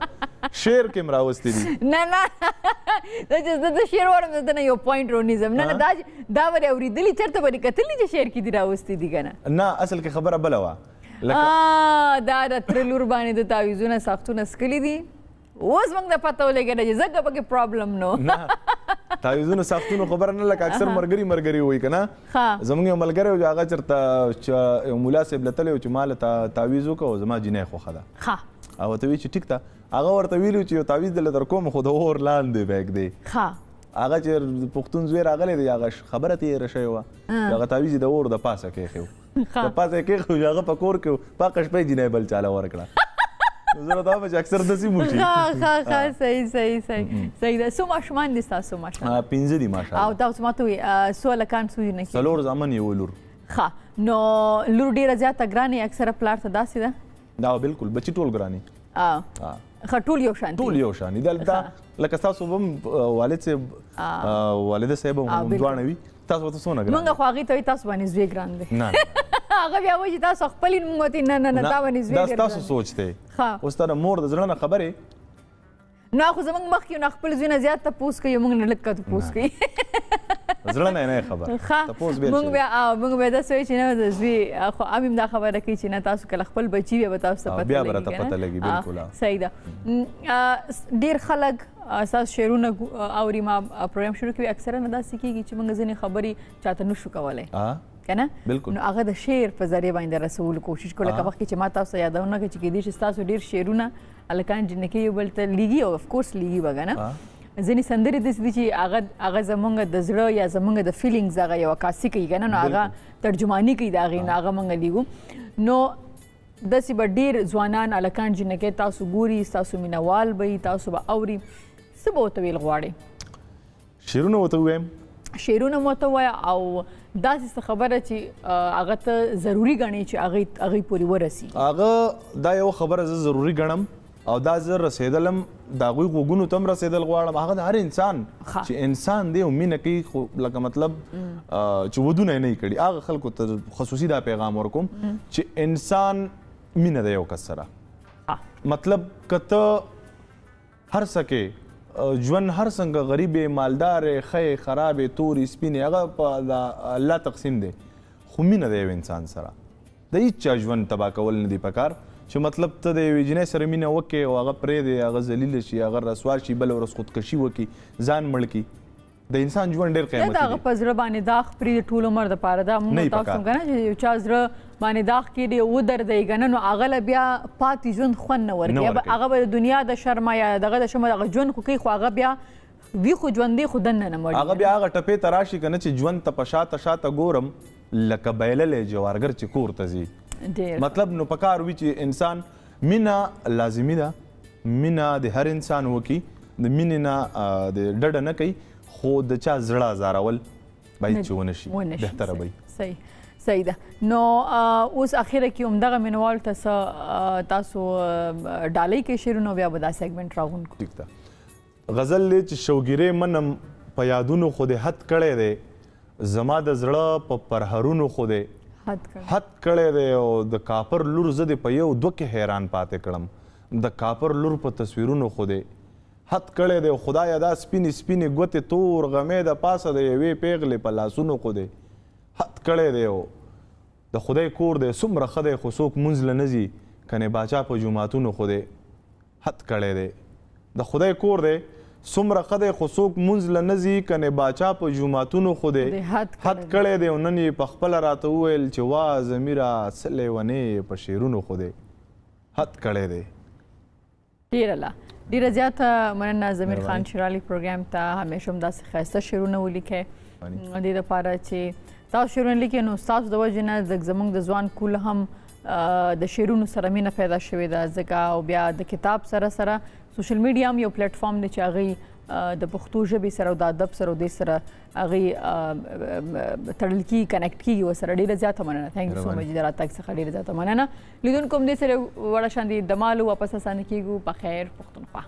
شعر کې م راوستی دي نه زه د شعر واړم زه نه یو پوینټ رونیزم نه دا به دې اورېدلي چېرته به دې کتلي چې شعر کې دې راوستي دي که نه نه اصل کې خبره بله وه دا د تره لور باندې د تعویزونه ساختونه سکلي دي اوس موږ د پته ولګېده چې ځکه پکې پرابلم نو تعویذونو ساختونو خبره نه لکه اکثر مرګري وایي که نه زموږ یو ملګری و هغه چېرته یو ملا صاحب له تللی و چې ما له تعویذ وکړه زما جینۍ خوښه ده او ورته وایي چې ټیک ده هغه ورته ویلي چې یو تعویذ دله در کوم خو د اور لاندې به ږدې هغه چې پښتون زوی راغلی دی هغه خبره تېره شوې وه هغه تعویذ یې د اور د پاسه کېښی و د پاسه یې کېښی و هغه په کور کې پاکه شپه یې جینۍ بل چاله ورکړه زه راته وایم چې اکثر داسې مو شي صحیح ده څو ماشومان دي ستاسو ماشاءالله 5 دي ماشاءالله او تاسو ماته وایي څو هلکان څو جینکې 4 زامن یو لور ښه نو لور ډېره زیاته ګرانې اکثره پلار ته داسې ده دا بالکل بچي ټول ګرانې ښه ټول یو شان ټول یو شان دا لکه ستاسو به هم والد صاحب والده صاحب هم دواړه وي تاسو ورته څونه ګران مونږ خو هغې ته وایي تاسو باندې زوی ګران دی نه هغه بیا وایي چې تاسو خپل یې مونږ ورته نه نه تا باندې زوی ډېر ګران دا ستاسو سوچ دی اوس تا د مور د زړه نه خبرې نو خو زموږ مخکې نو خپل زوی نه زیات تپوس کوي موږ نه لږ تپوس کوي زړه نه خبر موږ بیا داسې وایي چې نه د زوی خو ام هم دا خبره کوي چې نه تاسو کله خپل بچي بیا به تاسو ته بیا به راته پته لګي بالکل صحیح ده ډېر خلک ستاسو شعرونه اوري ما پروګرام شروع کوي اکثره نه داسې کېږي چې موږ ځینې خبرې چاته نشو کولی که نه نو هغه د شعر په ذریعه باندې رسولو کوشش کوو لکه وخت کې چې ما تاسو یادونه کړه چې کېدای شي ستاسو ډېر شعرونه هلکان جنکۍ یو بل ته لیږي او افکورس لیږي به که نه ځینې سندرې داسې دي چې هغه زموږ د زړه یا زموږ د فیلینګز هغه یو عکاسي کوي که نه نو هغه ترجماني کوي د هغې نه هغه موږ لیږو نو داسې به ډېر ځوانان هلکان جنکۍ تاسو ګوري ستاسو مینهوال به وي تاسو به اوري څه به ورته ویل غواړئ شعرونه ورته ووایم شعرونه مو ورته ووایه او داسې څه خبره چې هغه ته ضروري ګڼې چې هغې پورې ورسي هغه دا یو خبره زه ضروري ګڼم او دا زه رسېدلم د هغوی غوږونو ته هم رسېدل غواړم هغه د هر انسان چې انسان دی او مینه کوي خو لکه مطلب چې ودونه یې نه کړي هغه خلکو ته خصوصي دا پیغام ورکوم چې انسان مینه ده یو کس سره مطلب که ته هر څه کې ژوند هر څنګه غریبې مالدارې ښې خرابې تورې سپینې هغه په الله تقسیم دی خو مینه د یو انسان سره د هېڅ چا ژوند تباه کول نه دي پکار چې مطلب ته د یوې جینۍ سره مینه وکړې او هغه پرېږدې هغه ذلیله شي هغه رسوا شي بله ورځ خودکشي وکړي ځان مړ کړي د انسان ژوند ډېر قیمتي دی د هغه په زړه باندې داغ پرېږدي ټول عمر دپاره دا مونږ تاسو هم که نه چې یو چا زړه باندې داغ کېږي ودردوي که نه نو هغه له بیا پاتې ژوند خوند نه ورکوي هغه به د دنیا د شرمه یا دغه د شرمه دغه ژوند خو کوي خو هغه بیا وي خو ژوندی خو دننه نه مړي هغه بیا هغه ټپې ته راشي که نه چې ژوند ته په شاته شاته ګورم لکه بایللی جوارګر چې کور ته ځي مطلب نو پکار وي چې انسان مینه لازمي ده مینه د هر انسان وکړي د مینې نه د ډډه نه کوي خو د چا زړه ازارول باید چې ونه شي بهتره به صحیح ده نو اوس اخره کې همدغه مینوال ته څه تاسو ډالۍ کې شعرونه بیا به دا سیګمنټ راغونډ ټیک ده غزل دی چې شوګیرې منم په یادونو خو دې حد کړی دی زما د زړه په پرهرونو خو دې حد کړی دی او د کاپر لور زه دې په یو دوه کې حیران پاتې کړم د کاپر لور په تصویرونو خو دې حد کړی دی خدایه دا سپینې سپینې ګوتې تور غمې د پاسه د یوې پیغلې په لاسونو خو دې حد کړی دی او د خدای کور دی څومره ښه دی خو څوک مونځ له نه ځي کنې باچا په جوماتونو خو دې حد کړی دی د خدای کور دی څومره ښه دی خو څوک مونځ له نه ځي کنې باچا په جوماتونو خو دې حد کړی دی او نن یې پخپله راته وویل چې وا ضمیره څه لیونې په شعرونو خو دې حد کړی دی ډیره زیاته مننه ضمیر خان شیرالي پروګرام ته همیشه هم داسې ښایسته شعرونه ولیکئ دې دپاره چې تاسو شعرونه لیکئ نو ستاسو د وجې نه زموږ د ځوان کول هم د شعرونو سره مینه پیدا شوې ده ځکه او بیا د کتاب سره سره سوشل میډیا هم یو پلیټفارم دی چې هغوی د پښتو ژبې سره او د ادب سره او دې سره هغوی تړل کېږي کنیکټ کېږي ورسره ډېره زیاته مننه تھینک یو سو مچ د راتګ څخه ډېره زیاته مننه لیدونکو هم دې سره وړه شاندې د مالو واپس اسانه کېږو په خیر پښتونخوا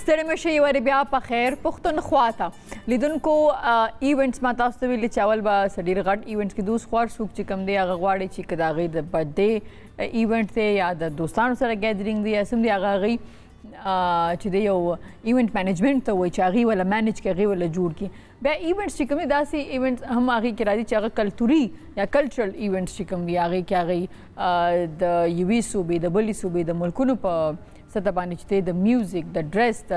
ستړي مه شئ ورې بیا په خیر پښتونخوا ته لیدونکو ایونټس ما تاسو ته ویلي چې اول به څه ډېر غټ ایونټس کې دوست خوار څوک چې کوم دی هغه غواړي چې که د هغې د برډې ایونټ دی یا د دوستانو سره ګیدرینګ دی یا څه هم دی هغه هغوی چې د یو ایونت مینجمنټ ته وایي چې هغې ولا مینج کړي هغې ولا جوړ کړي. بیا ایونټس چې کوم دي داسې ایونټس هم هغې کې راځي چې هغه کلتوري یا کلچرل ایونټس چې کوم دي هغې کې هغې د یوې صوبې د بلې صوبې د ملکونو په سطح باندې چې د میوزیک د ډریس د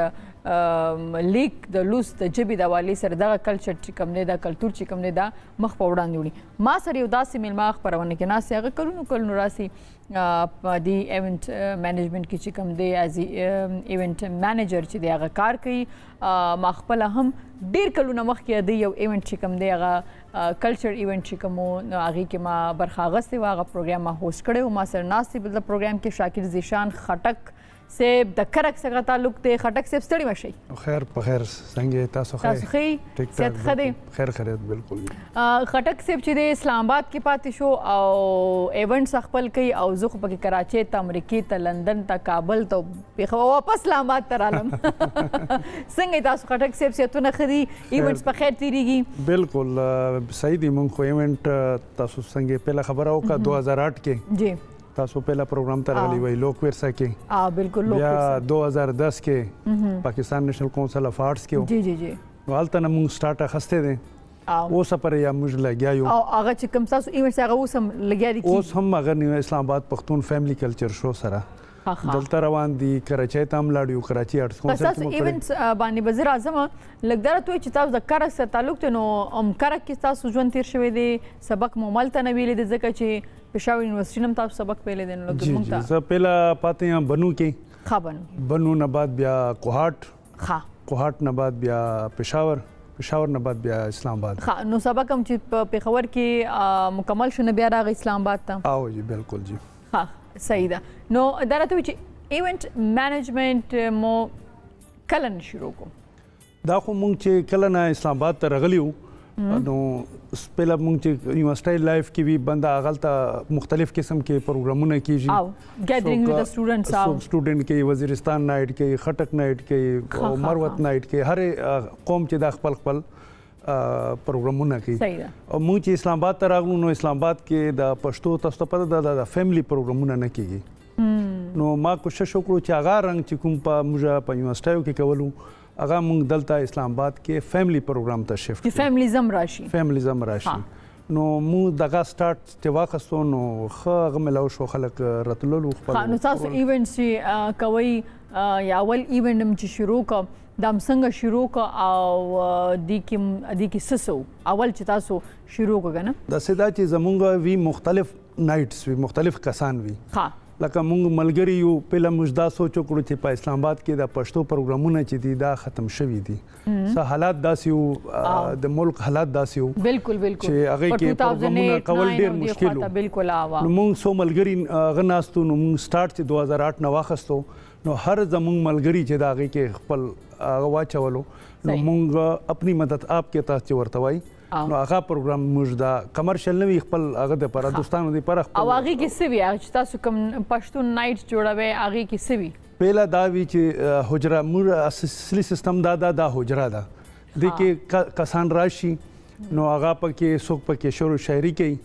لیک د لوست د ژبې د حوالې سره دغه کلچر چې کوم دی دا کلتور چې کوم دی دا مخ په وړاندې وړي. ما سره یو داسې میلمه خپرونه کې ناست هغه کلونو راسي په دې ایونټ مینجمنټ کې چې کوم دی ایز ایونټ مینیجر چې دی هغه کار کوي. ما خپله هم ډېر کلونه مخکې د یو ایونټ چې کوم دی هغه کلچر ایونټ چې کوم هغې کې ما برخه اخیستې وه هغه پروګرام ما هوسټ کړی و. ما سره ناست دی بل پروګرام کې شاکر زیشان خټک صاحب د کرک څخه تعلق دی. خټک صاحب ستړي مه شئ. خیر په خیر څنګه تاسو ښه صحت ښه دی؟ خیر خیریت بالکل. خټک صاحب چې د اسلام آباد کې پاتې شو او ایونټس خپل کوي او زه خو پکې کراچۍ ته امریکې ته لندن ته کابل ته واپس اسلام آباد ته رالم. څنګه تاسو خټک صاحب صحتونه ښه دي؟ ایونټس په خیر تېرېږي؟ بالکل صحیح دي. موږ خو ایونټ تاسو څنګه پهله خبره وکړه 2008 کې جی تاسو پہلا پروگرام ته راغلی وای لوک ورثه کې بالکل لوک بیا 2010 کې پاکستان نیشنل کونسل اف آرټس کې جی جی جی والته موږ سٹارټ اخسته دي اوس پر یا موږ لګیا یو او هغه چې کوم تاسو ایونټ هغه اوس هم لګیا دي اوس هم هغه نیو اسلام آباد پښتون فیملی کلچر شو سره دلته روان دي کراچۍ ته هم لاړو کراچۍ آرټس کونسل تاسو ایونټس باندې وزیر اعظم لګدار ته چې تاسو د کرک سره تعلق ته نو کرک کې تاسو ژوند تیر شوی دی سبق مو ملته نه ویلې د ځکه چې پېښور یونیورسيټي نم تاسو سبق پیلې دین لګ مونږ ته زه پهلا پاتې یم بنو کې بنو نه بعد بیا کوهاټ نه بعد بیا پېښور نه بعد بیا اسلام آباد نو سبق هم چې پېښور کې مکمل شونه بیا راغی اسلام آباد ته او جی بالکل جی صحیح ده. نو دا راته چې ایونټ مینجمنټ مو کله شروع کو دا خو مونږ چې کله نه اسلام آباد ته راغلیو نو سپیلا مونږ چې یونیورسيټي لایف کې وی بندا اغلطه مختلف قسم کې پروګرامونه کیږي او ګیدرینګ وذ سټوډنټس او سټوډنټ کې وزیرستان نایټ کې خټک نایټ کې مروت نایټ کې هر قوم چې د خپل پروګرامونه کوي او مونږ چې اسلام آباد ته راغلو نو اسلام آباد کې د پښتو تاسو ته پته د فیملی پروګرامونه نه کیږي نو ما کوشش وکړو چې هغه رنګ چې کوم په موږ په یونیورسيټیو کې کولو هغه موږ دلته اسلام آباد کې فیملی پروګرام ته شفت چې فیملیزم راشي نو موږ دغه سٹارټ چې واخستو نو خو غملو شو خلک راتللو خپل نو تاسو ایونټس کوي یا اول ایونټ چې شروع کا دم څنګه شروع کا او د کی سسو اول چې تاسو شروع کړه د سدا چې زمونږ وی مختلف نایټس وی مختلف کسان وی لکه مونږ ملګری یو پهله موږ دا سوچ وکړو چې په اسلام آباد کې د پښتو پروګرامونه چې دي دا ختم شوي دي څه حالات داسې وو د ملک حالات داسې وو بالکل چې هغه کې پروګرامونه کول ډیر مشکل وو نو موږ سو ملګری غناستو نو موږ سٹارټ چې 2008 نه واخستو نو هر زمونږ ملګری چې دا هغه کې خپل واچولو نو موږ خپل مدد آپ کې تاسو ورته وای نو هغه پروګرام موږ دا کمرشل نه خپل هغه د پر دوستانو دی پر او هغه کې سوي چې تاسو کوم پښتون نایټ جوړوي هغه کې سوي پهلا دا وی چې حجره موږ اصلي سیستم دا حجره ده د کې کسان راشي نو هغه پکې څوک پکې شعر او شاعري کوي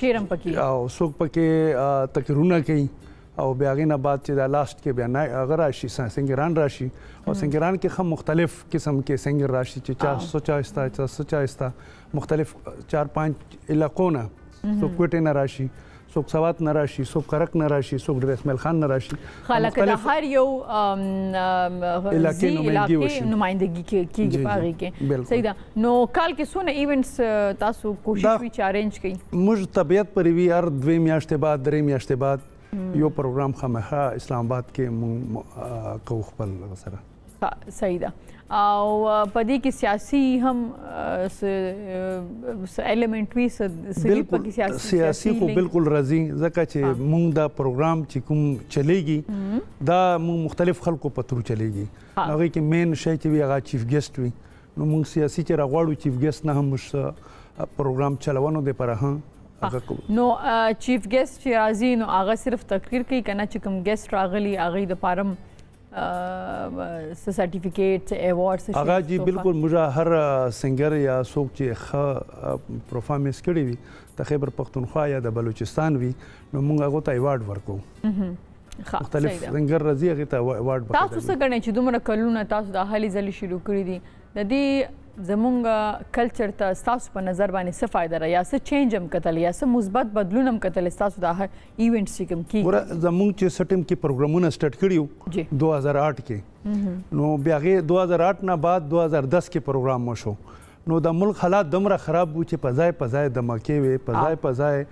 شعرم پکې او څوک پکې تقریرونه کوي او بیا غینه بعد چې دا لاست کې بیا نه اگر راشي سنگران راشي او سنگران کې هم مختلف قسم کې سنگر راشي چې 440 مختلف 4-5 علاقونه سو کوټه نه راشي څوک سوات نه راشي څوک کرک نه راشي څوک د اسماعیل خان نه راشي خلک د هر یو علاقې نمائندګي کیږي پاره کې صحیح ده. نو کال کې څونه ایونټس تاسو کوشش وی چیلنج کړئ موږ طبيعت پر وی هر 2 میاشتې بعد 3 میاشتې بعد یو پروګرام خامخا اسلام آباد کې کو خپل سره صحیح ده. او پدې کې سیاسي هم ایلیمنٹ وی سیاسي خو بالکل راځي ځکه چې موږ دا پروګرام چې کوم چلیږي دا مختلف خلکو په تر چلیږي هغه کې مین شی چې هغه چیف ګیسټ وي نو موږ سیاسي چې راغواړو چیف ګیسټ نه هم پروګرام چلوونو د پر نو چیف ګیسټ چې راځي نو هغه صرف تقریر کوي کنه چې کوم ګیسټ راغلی هغه د پارم سرټیفیکیټ ایوارډز هغه جی بالکل موږ هر سنگر یا څوک چې ښه پرفارمنس کړی وي د خیبر پختونخوا یا د بلوچستان وي نو موږ هغه ته ایوارډ ورکو مختلف سنگر راځي هغه ته ایوارډ تاسو څه ګڼئ چې دومره کلونه تاسو د هلې ځلې شروع کړي دي د دې زمونږ کلچر ته ستاسو په نظر باندې څه فایده را یا څه چینج هم کتل یا څه مثبت بدلون هم کتل ستاسو د ایونټس چې کوم کیږي زمونږ چې سټیم کې پروګرامونه سٹارټ کړي 2008 کې نو بیا هغه 2008 نه بعد 2010 کې پروګرام وشو نو د ملک حالات دومره خراب وو چې په ځای دمکې وي په ځای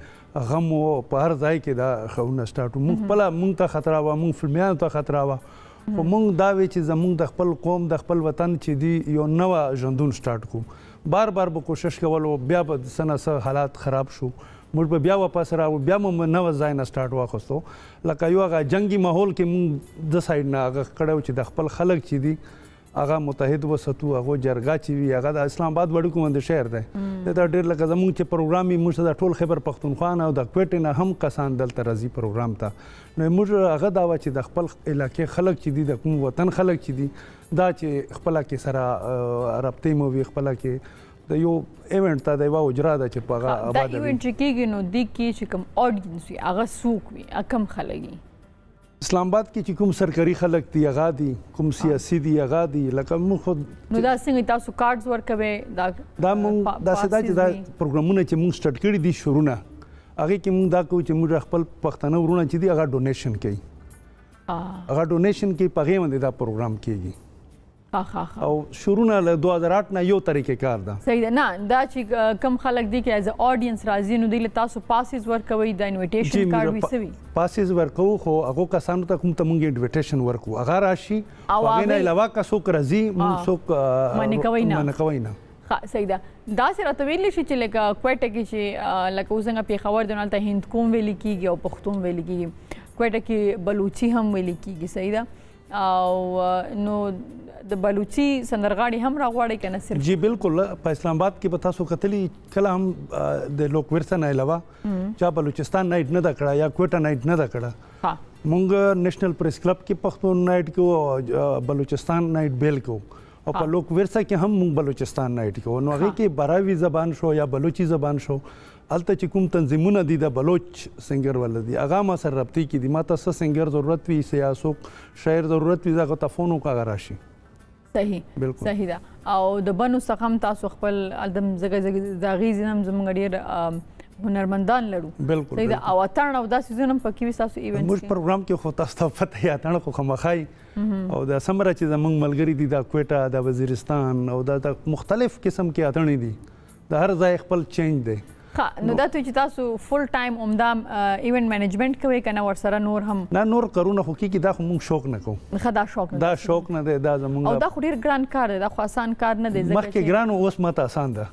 غم او په هر ځای کې دا خونه سٹارټ مونږ خپل مونږ ته خطر وا مونږ فلمیانو ته خطر وا خو مونږ دا وی چې زمونږ د خپل قوم د خپل وطن چې دی یو نوې ژوندون سٹارټ کو بار به کوشش کول او بیا په سنه حالات خراب شو موږ به بیا واپس راو بیا مو نوې ځای نه سٹارټ واخستو لکه یو هغه جنگي ماحول کې مونږ د سایډ نه هغه کړو چې د خپل خلک چې دی هغه متحد وساتو هغه جرګه چې وي هغه د اسلام آباد وړوکی غونډه شهر دی دا ډېر لکه زموږ چې پروګرام یې موږ د ټول خیبر پښتونخوا او د کوټې نه هم کسان دلته راځي پروګرام ته نو موږ هغه دا و چې د خپل علاقې خلک چې دي د کوم وطن خلک چې دي دا چې خپل کې سره رابطې مو وي خپل کې د یو ایونت ته د یو اجرا ده چې په هغه آباد دا ایونت کېږي نو د کې چې کوم اډینس وي هغه څوک وي کم خلک اسلام آباد کې چې کوم سرکاري خلک دي هغه دي کوم سیاسي دي هغه دي لکه موږ خود نو دا څنګه تاسو کارډز ورکوي دا موږ دا سدا چې دا پروګرامونه چې موږ سٹارټ کړی دي شروعونه هغه کې موږ دا کوو چې موږ خپل پښتنه ورونه چې دي هغه ډونیشن کوي هغه ډونیشن کې په هغه باندې دا پروګرام کېږي او شروعونه له 2008 نه یو طریقې کار ده صحیح ده نه دا چې کم خلک دي کې ایز ا اډینس راځي نو دوی تاسو پاسز ورکوي د انویټیشن کارت وسوي پاسز ورکو خو هغه کسانو ته کوم ته مونږ انویټیشن ورکو هغه راشي او هغه نه علاوه کا څوک راځي مونږ څوک منع کوي نه صحیح ده دا سره ته ویل شي چې لکه کوټه کې چې لکه اوسنګ په خبر دنه هند کوم ویل کیږي او پښتون ویل کیږي کوټه کې بلوچي هم ویل کیږي صحیح ده او نو د بلوچي سندرغاړي هم راغواړي کنه صرف جی بالکل په اسلام آباد کې به تاسو کتلی کله هم د لوک ورثه نه علاوه چا بلوچستان نایټ نه دا کړه یا کوټه نایټ نه دا کړه مونږ نېشنل پریس کلب کې پښتون نایټ کو بلوچستان نایټ بیل کو او په لوک ورثه کې هم مونږ بلوچستان نایټ کو نو هغه کې براوي زبان شو یا بلوچي زبان شو الته چې کوم تنظیمونه دي د بلوچ سنگر ولدي هغه ما سره رابطې کې دي ما ته څه سنگر ضرورت وي سیاسو شاعر ضرورت وي هغه ته فون وکړه راشي صحیح ده او د بنو څخه هم تاسو خپل الدم زګ زاغي زنم زموږ ډیر هنرمندان لرو بالکل صحیح ده او اتن او داسې زنم پکې وي تاسو ایونت موږ پروګرام کې خو تاسو ته پته یا اتن خو خمخای او د سمره چې زموږ ملګری دي د کوټه د وزیرستان او د مختلف قسم کې اتن دي د هر ځای خپل چینج دی نو دا ته چې تاسو فل ټایم عمده ایونت مینجمنټ کوي کنه ورسره نور هم نه نور کارونه خو کې دا خو موږ شوق نه کوو دا شوق نه دی دا زموږ او دا خو ډیر ګران کار دی دا خو آسان کار نه دی مخکې ګران اوس ماته آسان ده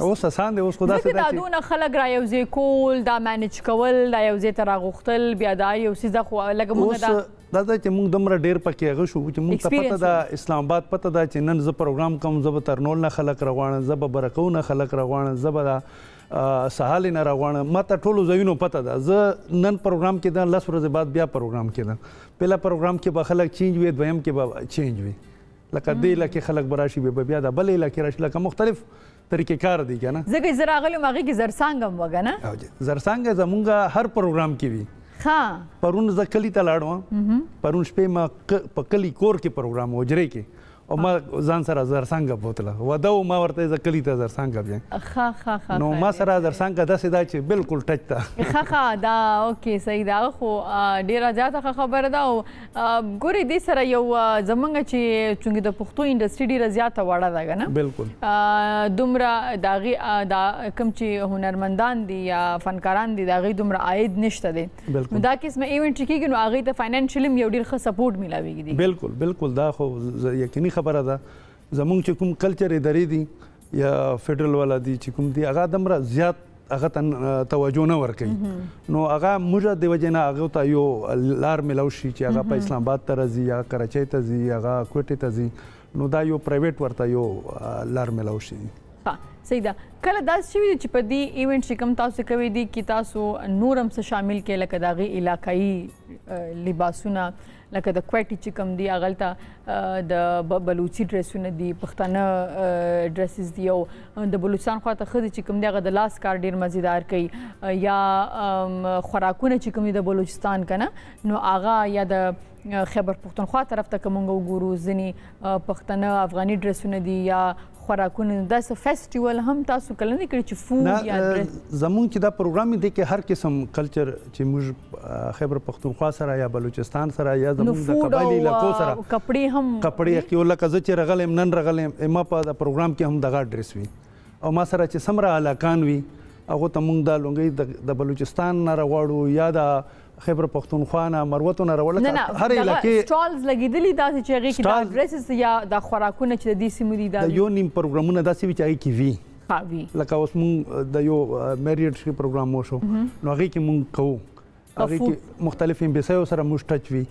اوس آسان دی اوس خدا څه دا دونه خلک را یو ځای کول دا مینج کول دا یو ځای ته راغوښتل بیا دا یو څه خو لکه موږ دا چې موږ دومره ډیر پکې هغه شو چې موږ ته پته ده اسلام آباد پته ده چې نن زه پروګرام کوم زه به ترنول نه خلک راغواړم زه به برکو نه خلک راغواړم زه به سهال نه راغواړم ما ته ټولو ځایونو پته ده زه نن پروګرام کې ده 10 ورځې بعد بیا پروګرام کې ده پیله پروګرام کې به خلک چینج وي دویم کې به چینج وي لکه دې علاقې خلک به راشي بیا د بل علاقې راشي لکه مختلف طریقې کار دي که نه ځکه زه راغلم هغې کې زرڅانګ هم وږه نه زرڅانګ زمونږ هر پروګرام کې وي پرون زه کلي ته لاړم پرون شپې ما په کلي کور کې پروګرام وجرې کې او ما ځان سره زرڅانګه بوتله واده ما ورته زه کلي ته زرڅانګه بیا نو ما سره زرڅانګه داسې ده چې بالکل ټچ ده ښه دا اوکې صحیح ده خو ډېره زیاته خبره ده او ګورې دې سره یو زمونږ چې چونکې د پښتو انډسټري ډېره زیاته وړه ده که نه بالکل دومره د هغې دا کوم چې هنرمندان دي یا فنکاران دي د هغې دومره عاید نشته دی نو دا قسمه ایونټ چې کېږي نو هغې ته فاینانشلي هم یو ډېر ښه سپورټ میلاویږي دی بالکل دا خو یقیني خبره ده زمونږ چې کوم کلچر ادارې دي یا فیډرل والا دي چې کوم دي هغه دومره زیات هغه ته توجه نه ورکوي نو هغه موږ د وجې نه هغه ته یو لار میلاو شي چې هغه په اسلام آباد ته راځي یا کراچۍ ته ځي هغه کوټې ته ځي نو دا یو پرایویټ ورته یو لار میلاو شي صحیح ده کله داسې شوي دي چې په دې ایونټ چې کوم تاسو کوي دي کې تاسو نور هم څه شامل کړئ لکه د هغې علاقایي لباسونه لکه د کوټي چې کوم دی هغلته د بلوچي ډریسونه دي پښتانه ډریسز دي او د بلوچستان خواته خدي چې کوم دی هغه د لاس کار ډیر مزیدار کوي یا خوراکونه چې کوم دي د بلوچستان کنه نو هغه یا د خیبر پختونخوا طرف ته کوم وګورو ځنی پښتنه افغاني ډریسونه دي یا خوراکونه داسې فیسټیوال هم تاسو کله نه کړی چې فود یا زمونږ چې دا پروګرام دی کې هر قسم کلچر چې موږ خیبر پختونخوا سره یا بلوچستان سره یا زمونږ د قبایلی علاقو سره کپړې کې ولکه زه چې رغلم نن رغلم ما په دا پروګرام کې هم دغه ډریس وي او ما سره چې سمره علاقان وي هغه ته موږ د لونګي د بلوچستان نه راوړو یا د خیبر پختونخوا نه مروتو نه راوړل هر علاقې سټالز لګیدلي داسې چې هغه کې د ډریسز یا د خوراکونه چې د دې سیمو دي دا یو نیم پروګرامونه داسې وي چې هغه کې وي لکه اوس موږ د یو میریټ شي پروګرام مو شو نو هغه کې موږ کوو هغه کې مختلف امبیسیو سره موږ ټچ وي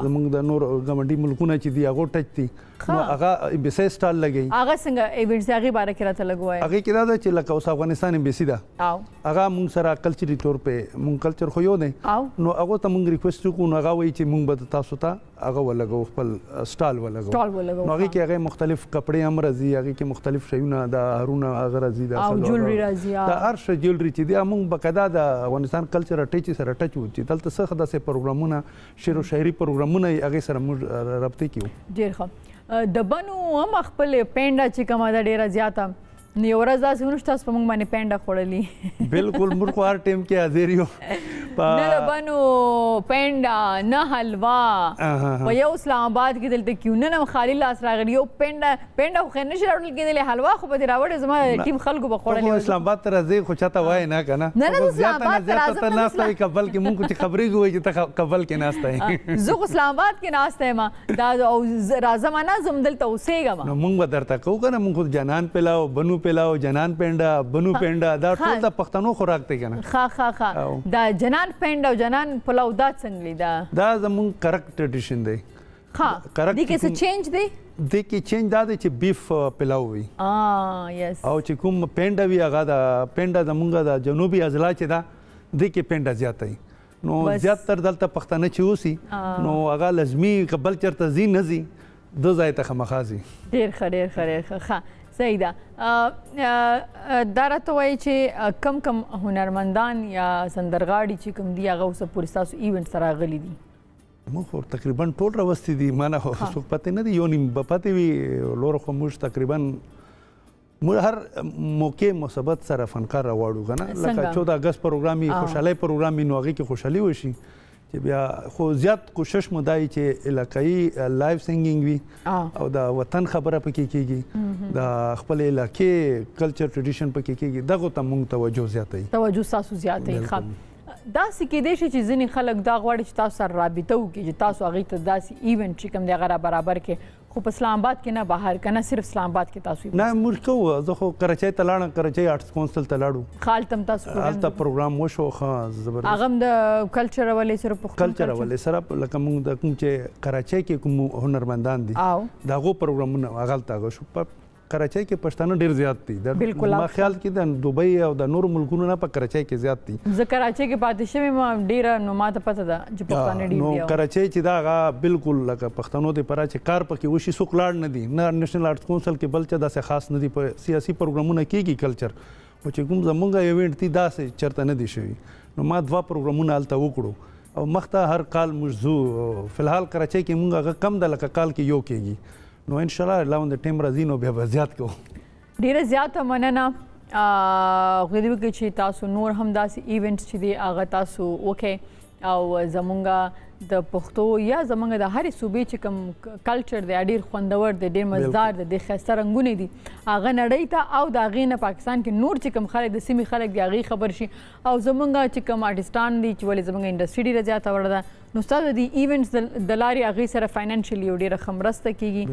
زمونږ د نور ګاونډي ملکونه چې دي هغه ټچ دي نو هغه امبیسي سټال لګي هغه څنګه ایونټس هغه باره کې راته لګوي هغه کې دا چې لکه اوس افغانستان امبیسي ده هغه موږ سره کلچري تور په موږ کلچر خو یو دی نو هغه ته موږ ریکوست وکړو نو هغه وایي چې موږ به تاسو ته هغه ولګو خپل سټال ولګو نو هغه کې هغه مختلف کپڑے هم راځي هغه کې مختلف شیونه د هارونه هغه راځي د او جولري راځي د هر شی جولري چې دی موږ بقاعده د افغانستان کلچر ټچ سره ټچ و چې دلته څه داسې پروګرامونه شعر او شاعري پروګرامونه هغه سره موږ رابطه کیو ډیر ښه د بنو هم خپل پینډا چې کومه ده ډیره زیاته نو یو ورځ داسې ونشته تاسو په موږ باندې پینډا خوړلي بالکل موږ خو هر ټایم کې حاضر یو نه د بنو پینډا نه حلوا په یو اسلام آباد کې دلته کیو نه خالي لاس راغلی یو پینډا خو نه شي راوړل کېدلی حلوا خو به دې راوړې زما ټیم خلکو به خوړلی اسلام آباد ته راځئ خو چاته وایي نه که نه نه اسلام آباد ته راځم ته ناسته وي کابل کې مونږ چې خبرې کوئ چې ته کابل کې ناسته یې زه خو اسلام آباد کې ناسته یم دا راځم نه زم دلته اوسېږم نو مونږ به درته کوو که نه مونږ خو جانان پلاو بنو پلاو جنان پینډا بنو پینډا دا ټول د پښتنو خوراک دی که نه ښه دا جنان پینډا او جنان پلاو دا څنګه دا زمونږ کرک ټریډیشن دی دې کې څه چینج دی دې کې چینج دا دی چې بیف پلاو وي او چې کوم پینډا وي هغه د پینډا زمونږ د جنوبي اضلاع چې ده دې کې پینډا زیاته وي نو زیاتر دلته پښتانه چې اوسي نو هغه لازمي که بل چېرته ځي نه ځي د ځای ته خامخا ځي ډېر ښه ښه صحیح ده دا راته وایي چې کم هنرمندان یا سندرغاړي چې کوم دي هغه اوسه پورې ستاسو ایونټ ته راغلي دي موږ خو تقریبا ټول راوستي دي ما نه څوک پاتې نه دي یو نیم به پاتې وي لور خو موږ تقریبا موږ هر موقع مثبت سره فنکار راوړو که نه لکه 14 اګست پروګرام وي خوشحالۍ پروګرام وي نو هغې کې خوشحالي وشي چې بیا خو زیات کوشش مو دا چې علاقایي لایف سنګینګ وي او د وطن خبره پکې کېږي د خپل علاقې کلچر ټریډیشن پکې کېږي دغو ته موږ توجه زیاتوي توجه ستاسو زیاتوي داسې کېدای شي چې ځینې خلک دا غواړي چې تاسو سره رابطه وکړي چې تاسو هغې ته داسې ایونټ چې کوم دی هغه برابر کړي خو په اسلام آباد کې نه بهر که نه صرف اسلام آباد کې تاسو نه موږ کوو زه خو کراچۍ ته لاړم کراچۍ آرټس کونسل ته لاړو هلته هم تاسو هلته پروګرام وشو ښه زبردست هغه هم د کلچر حوالې سره پښتون کلچر حوالې سره لکه موږ د کوم چې کراچۍ کې کوم هنرمندان دي د هغو پروګرامونه هغلته هغه شو کراچۍ کې پښتانه ډېر زیات دي ما خیال کې د دوبۍ او د نورو ملکونو نه په کراچۍ کې زیات دي زه کراچۍ کې پاتې شوې یم ډېره نو ماته پته ده چې پښتانه ډېر دي نو کراچۍ چې دا هغه بالکل لکه پښتنو دپاره چې کار پکې وشي څوک لاړ نه دي نه نیشنل آرټس کونسل کې بل څه داسې خاص نه دي په سیاسي پروګرامونه کېږي کلچر خو چې کوم زمونږ ایونټ دي داسې چېرته نه دي شوي نو ما 2 پروګرامونه هلته وکړو او مخته هر کال موږ ځو فلحال کراچۍ کې موږ هغه کم ده لکه کال کې یو کېږي نو انشاءالله لاون د ټیم راځي نو بیا به زیات کوو ډیره زیاته مننه خدای دې وکړي چې تاسو نور هم داسې ایونټس چې دي هغه تاسو وکړئ او زمونږ د پښتو یا زمونږ د هرې صوبې چې کوم کلچر دی ډېر خوندور دی ډېر مزدار دی ډېر ښایسته رنګونه دي هغه نړۍ ته او د هغې نه پاکستان کې نور چې کوم خلک د سیمې خلک دي هغې خبر شي او زمونږ چې کوم آرټسټان دي چې ولې زمونږ انډسټري ډېره زیاته وړه ده نو ستاسو د ایونټس د لارې هغې سره فاینانشلي یو ډېره ښه مرسته کېږي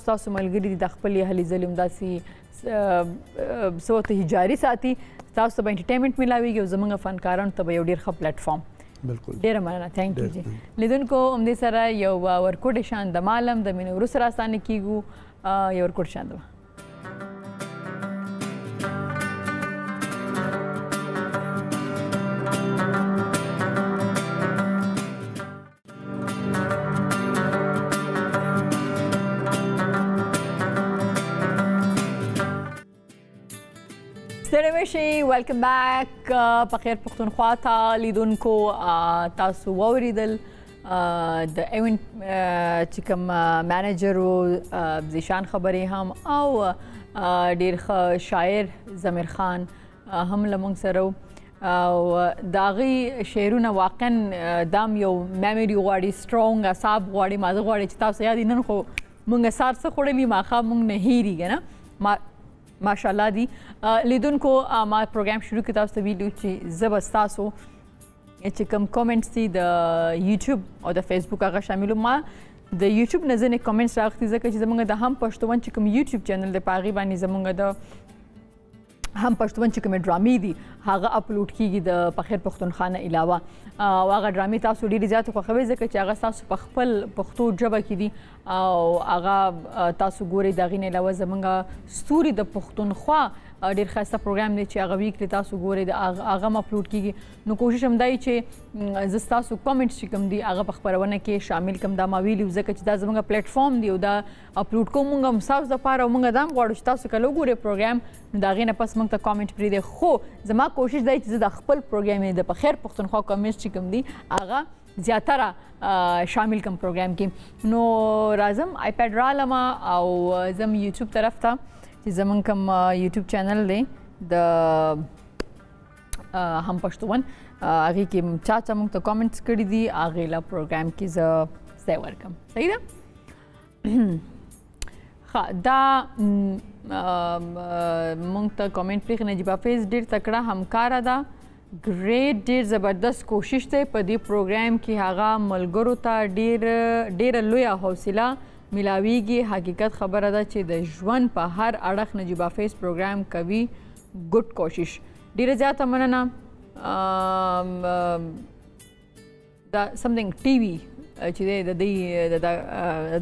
ستاسو ملګري دي د خپلې هلې ځلې همداسې څه ورته جاري ساتي تاسو ته به انټرټینمنټ میلاویږي او زموږ فنکارانو ته به یو ډېر ښه پلیټفارم ډېره مننه تھینک یو جی لیدونکو همدې سره یو ورکوټ شان د مالم د مینې وروسته راستانه کیږو یو ورکوټ شان د ستړي مشئ. ویلکم بیک. په خیر پښتونخوا ته لیدونکو تاسو واوریدل د ایونټ چې کوم مینیجر و زیشان خبرې هم او ډېر ښه شاعر ضمیر خان هم له موږ سره او د هغوی شعرونه واقعا دام یو میموري غواړي سټرونګ اعصاب غواړي مازه غواړي چې تاسو یاد نن خو موږ سهار څه خوړلي ماښام موږ نه هېرېږي نه ماشاءالله دي لیدونکو. ما پروګرام شروع کړی تاسو ته ویلو چې زه به ستاسو چې کوم کامنټس دي د یوټیوب او د فیسبوک هغه شاملو. ما د یوټیوب نه ځینې کامنټس راغلي ځکه چې زموږ د هم پښتون چې کوم یوټیوب چینل دی په هغې باندې زموږ د هم پښتون چې کومې ډرامې دي هغه اپلوډ کیږي د پخیر پښتونخوا نه علاوه او هغه ډرامې تاسو ډېرې زیاتې خوښوئ ځکه چې هغه ستاسو په خپل پښتو ژبه کې دي او هغه تاسو ګورئ د هغې نه علاوه زموږ ستوري د پښتونخوا ډېر ښایسته پروګرام دی چې هغه ویکلی تاسو ګورئ د هغه هم اپلوډ کیږي. نو کوشش هم دی چې زه ستاسو کامنټس چې کوم دي هغه په خپرونه کې شامل کړم. دا ما ویلي ځکه چې دا زموږ پلیټ فارم دی او دا اپلوډ کوم موږ هم ستاسو دپاره او موږ دا هم غواړو چې تاسو کله وګورئ پروګرام نو د هغې نه پس موږ ته کامنټ پرېږدئ. خو زما کوشش دی چې زه د خپل پروګرام د په خیر پښتونخوا کامنټس چې کوم دي هغه زیاتره شامل کم پروګرام کې. نو راځم آیپیډ رالمه او زم یوټیوب طرف ته چې زمونږ کوم یوټیوب چینل دی د هم پښتون هغې کې چا موږ ته کامنټس کړي دي هغې له پروګرام کې زه ځای ورکړم. صحیح ده؟ ښه دا موږ ته کامنټ پرېښي نجیبه فیض ډېر تکړه همکاره ده ګریټ ډېر زبردست کوشش دی په دې پروګرام کې هغه ملګرو ته ډېره لویه حوصله ملاویږي. حقیقت خبره ده چې د ژوند په هر اړخ نجیبه فیض پروګرام کوي. ګډ کوشش ډېره زیاته مننه. دا سمثینګ ټي وي چې دی د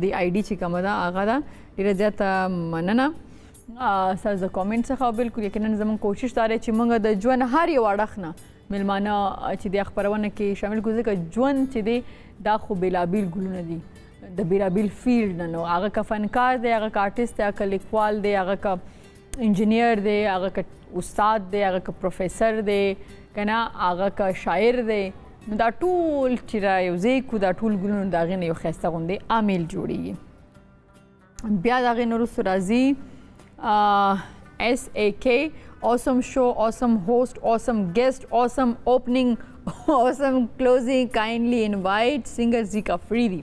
دې آی ډي چې کومه ده هغه ده ډېره زیاته مننه ستاسو د کامنټ څخه. بلکل یقینا زموږ کوشش دا دی چې موږ د ژوند هر یو اړخ نه میلمانه چې دی خپرونه کې شامل کړو ځکه ژوند چې دی دا خو بېلابېل ګلونه دي د بېلابېل فیلډ نه نو هغه که فنکار دی هغه که آرټسټ دی هغه که لیکوال دی هغه که انجینیر دی هغه که استاد دی هغه که پروفیسر دی که نه هغه که شاعر دی نو دا ټول چې را یوځای کړو دا ټول ګلونه د هغې نه یو ښایسته غوندې عامل جوړیږي. بیا د هغې نه وروسته راځي SAK awesome show awesome host awesome guest awesome opening awesome closing kindly invite singer Zika Afridi.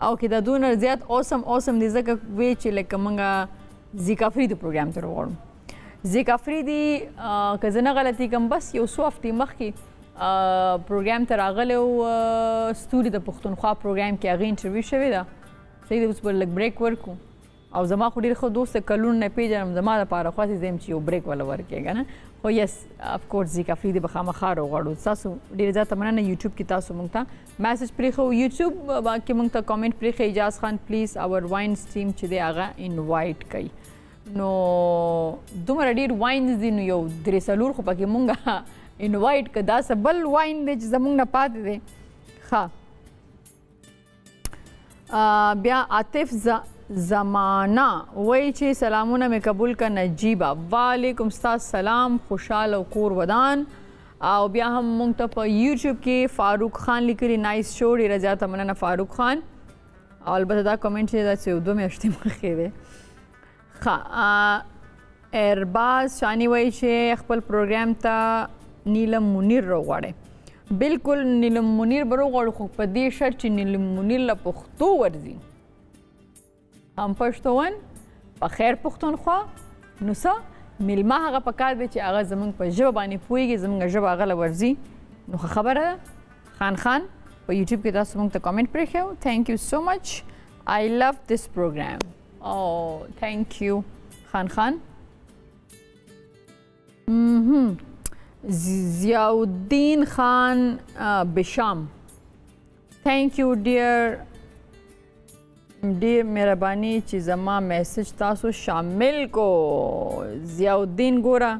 اوکې دا دونه زیات awesome دي ځکه وی چې لکه موږ زیکا افریدي پروګرام ته راغواړو. زیکا افریدي که زه نه غلطي کوم بس یو څو هفتې مخکې پروګرام ته راغلی و ستوري د پښتونخوا پروګرام کې هغې انټرویو شوې ده. صحیح ده اوس به لږ بریک ورکړو او زما خو ډېر ښه دوست کلونه نه پېژنم زما دپاره خوښې زه یم چې یو بریک وله ورکړې که نه خو یس افکورس زیکا افریدي به خامخا راغواړو. تاسو ډېره زیاته مننه یوټیوب کې تاسو موږ ته میسج پرېښو یوټیوب کې موږ ته کامنټ پرېښی اجاز خان پلیز اور واینز ټیم چې دی هغه انوایټ کوي. نو دومره ډېر واینز دي نو یو درې څلور خو پکې موږ انوایټ که دا څه بل واین دی چې زموږ نه پاتې دی. ښه بیا عاطف زمانہ وایي چې سلامونه مې قبول که نجیبه. وعلیکم سلام خوشحال او کور ودان. او بیا هم موږ ته په یوټیوب کې فاروق خان لیکلي نایس شو ډېره زیاته مننه فاروق خان او البته دا کمنټ چې دا چې یو دوه میاشتې مخکې دی. ښه ارباز شاني وایي چې خپل پروګرام ته نیلم منیر راغواړئ. بلکل نیلم منیر به راغواړو خو په دې شرط چې نیلم منیر له پښتو ورځي. هم پښتون په خیر پښتونخوا نو څه میلمه هغه پکار دی چې هغه زموږ په ژبه باندې پوهېږي زموږ ژبه هغه له ورځي. نو ښه خبره ده. خان په یوټیوب کې تاسو موږ ته کامنټ پرېښی و. تھینک یو سو مچ آی لو دس پروګرام. او تھینک یو خان. ضیاءالدین خان بشام تھینک یو ډیر مهرباني چې زما میسج تاسو شامل کو. ضیاءالدین ګوره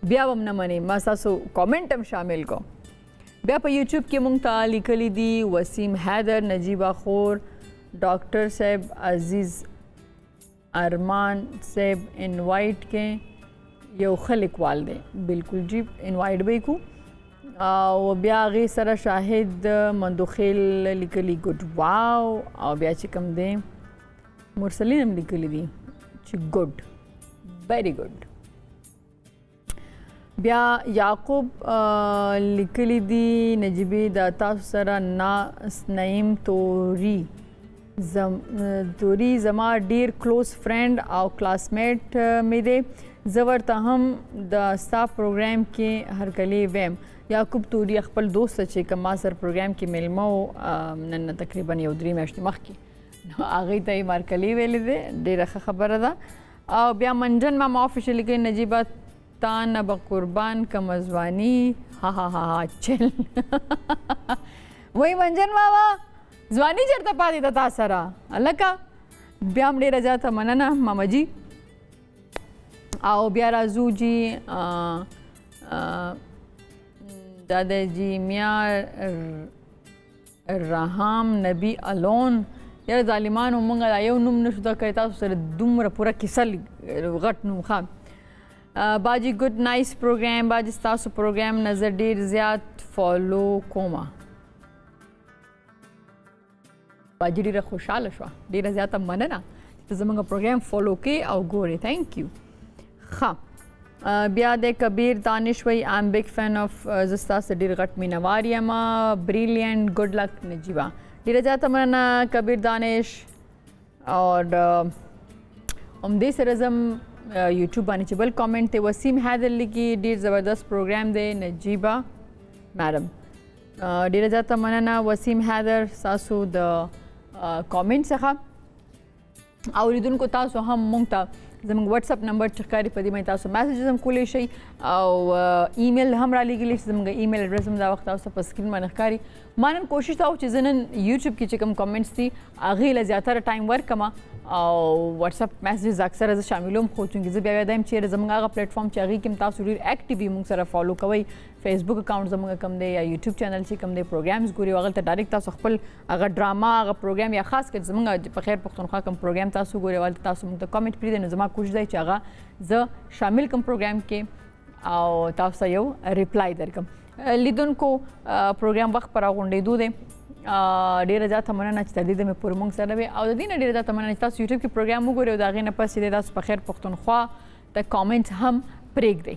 بیا به هم نه منې ما ستاسو کامنټ هم شامل کو. بیا په یوټیوب کې موږ ته لیکلي دي وسیم حیدر نجیبه خور ډاکټر صاحب عزیز ارمان صاحب انوائٹ کیں یو ښه لیکوال دی بالکل جی انوایټ به یې کړو او بیا هغې سره شاهد مندوخیل لیکلي ګډ واو او بیا چې کوم دی مرسلین هم لیکلي دي چې ګډ ویری ګډ بیا یعقوب لیکلي دي نجیبې د تاسو سره نعیم توري زما ډیر کلوز فرند او کلاسمیټ مې دی زه ورته هم د ستا پروګرام کې هرکلی ویم یعقوب توري خپل دوست چې کوم ما سره پروګرام کې میلمه و نن تقریبا یو 3 میاشتې مخکې نو هغې ته یې مارکلی ویلې دی ډېره ښه خبره ده او بیا منجن ماما افیشل کې نجیبه تا نه به قربان کمه ځواني ها ها ها چل وایي منجن ماما ځواني چېرته پاتې ده تا سره هلکه بیا هم ډېره زیاته مننه ماما جي او بیا راځو جي دا د جی میاں رحام نبی الون یاره ظالمانو مونږ دا یو نوم نشو دا کوي تاسو سره دومره پوره کیسه غټ نوم ښه باجی ګډ نایس پروګرام باجی ستاسو پروګرام نظر ډیر زیات فالو کومه باجی ډیره خوشحاله شوه ډیره زیاته مننه چې زموږ پروګرام فالو کوي او ګوري تھینک یو ښه بیا د کبیر دانش وی آم بگ فین آف زه ستاسو ډېر غټ مینهوار یم بریلینټ ګډ لک نجیبه ډېره زیاته مننه کبیر دانش اور همدې سره زم یوټیوب باندې چې بل کامنټ دی وسیم حیدر لیکي ډېر زبردست پروګرام دی نجیبه میډم ډېره زیاته مننه وسیم حیدر ستاسو د کامنټ څخه اوریدونکو تاسو هم موږ ته زموږ واتساپ نمبر چې ښکاري په دې باندې تاسو میسیجز هم کولی شئ او ایمیل هم رالیږلی شئ زموږ ایمیل اډرس هم دا وخت تاسو په سکرین باندې ښکاري ما نن کوشش دا چې زه نن یوټیوب کې چې کوم کامنټس دي هغې له زیاتره ټایم ورکړم او واتساپ میسیجز اکثره زه شاملوم خو چونکې زه بیا یاده یم چېرې زموږ هغه پلیټفارم چې هغې کې هم تاسو ډېر اکټیو وي موږ سره فالو کوئ فیسبوک اکاونټ زموږ کوم دی یا یوټیوب چینل چې کوم دی پروګرامز ګوري هغلته ډایرکټ تاسو خپل هغه ډراما هغه پروګرام یا خاص کر زموږ په خیر پښتونخوا کوم پروګرام تاسو ګورئ هغلته تاسو موږ ته کامنټ پرېږدئ نو زما کوشش دی چې هغه زه شامل کوم پروګرام کې او تاسو ته یو ریپلای درکړم لیدونکو پروګرام وخت پر راغونډېدو دی ډېره زیاته مننه چې تر دې دمې پورې موږ سره وې او د دې نه ډېره زیاته مننه چې تاسو یوټیوب کې پروګرام وګورئ او د هغې نه پس چې دی تاسو په خیر پښتونخوا ته کامنټ هم پرېږدئ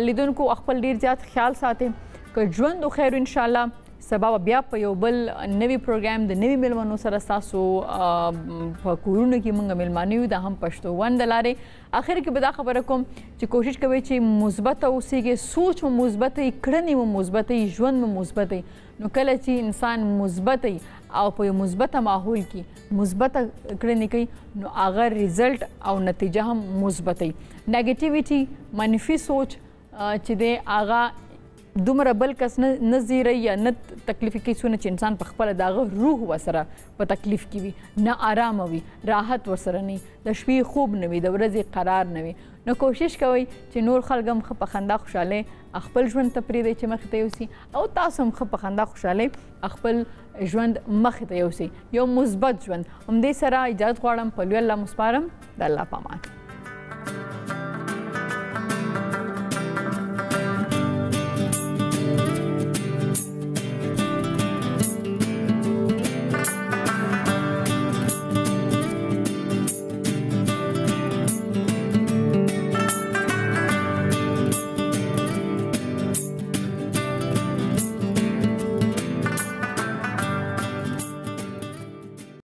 لیدونکو خپل ډېر زیات خیال ساتئ که ژوند وخیر انشاءالله سبا بیا په یو بل نوي پروګرام د نوي میلمنو سره ستاسو په کورونو کې موږ میلمانه یو دا هم پښتو ون د لارې اخر کې به دا خبره کوم چې کوشش کوئ چې مثبته اوسیږئ سوچ مو مثبت وي کړنې مو مثبت وي ژوند مو مثبت وي نو کله چې انسان مثبت وي او په یو مثبته ماحول کې مثبته کړنې کوي نو هغه ریزلټ او نتیجه هم مثبت وي نیګیټیویټي منفي سوچ چې دی هغه دومره بل کس نه زیری یا نه تکلیف کوي څونه چې انسان په خپله د هغه روح ورسره په تکلیف کې وي نه ارامه وي راحت ورسره نه وي د شپې خوب نه وي د ورځې قرار نه وي نو کوشش کوئ چې نور خلک هم ښه په خندا خوشحالۍ خپل ژوند ته پرېږدئ چې مخې ته یوسي او تاسو هم ښه په خندا خوشحالۍ خپل ژوند مخې ته یوسي یو مثبت ژوند همدې سره اجازت غواړم په لوی الله مو سپارم د الله په امان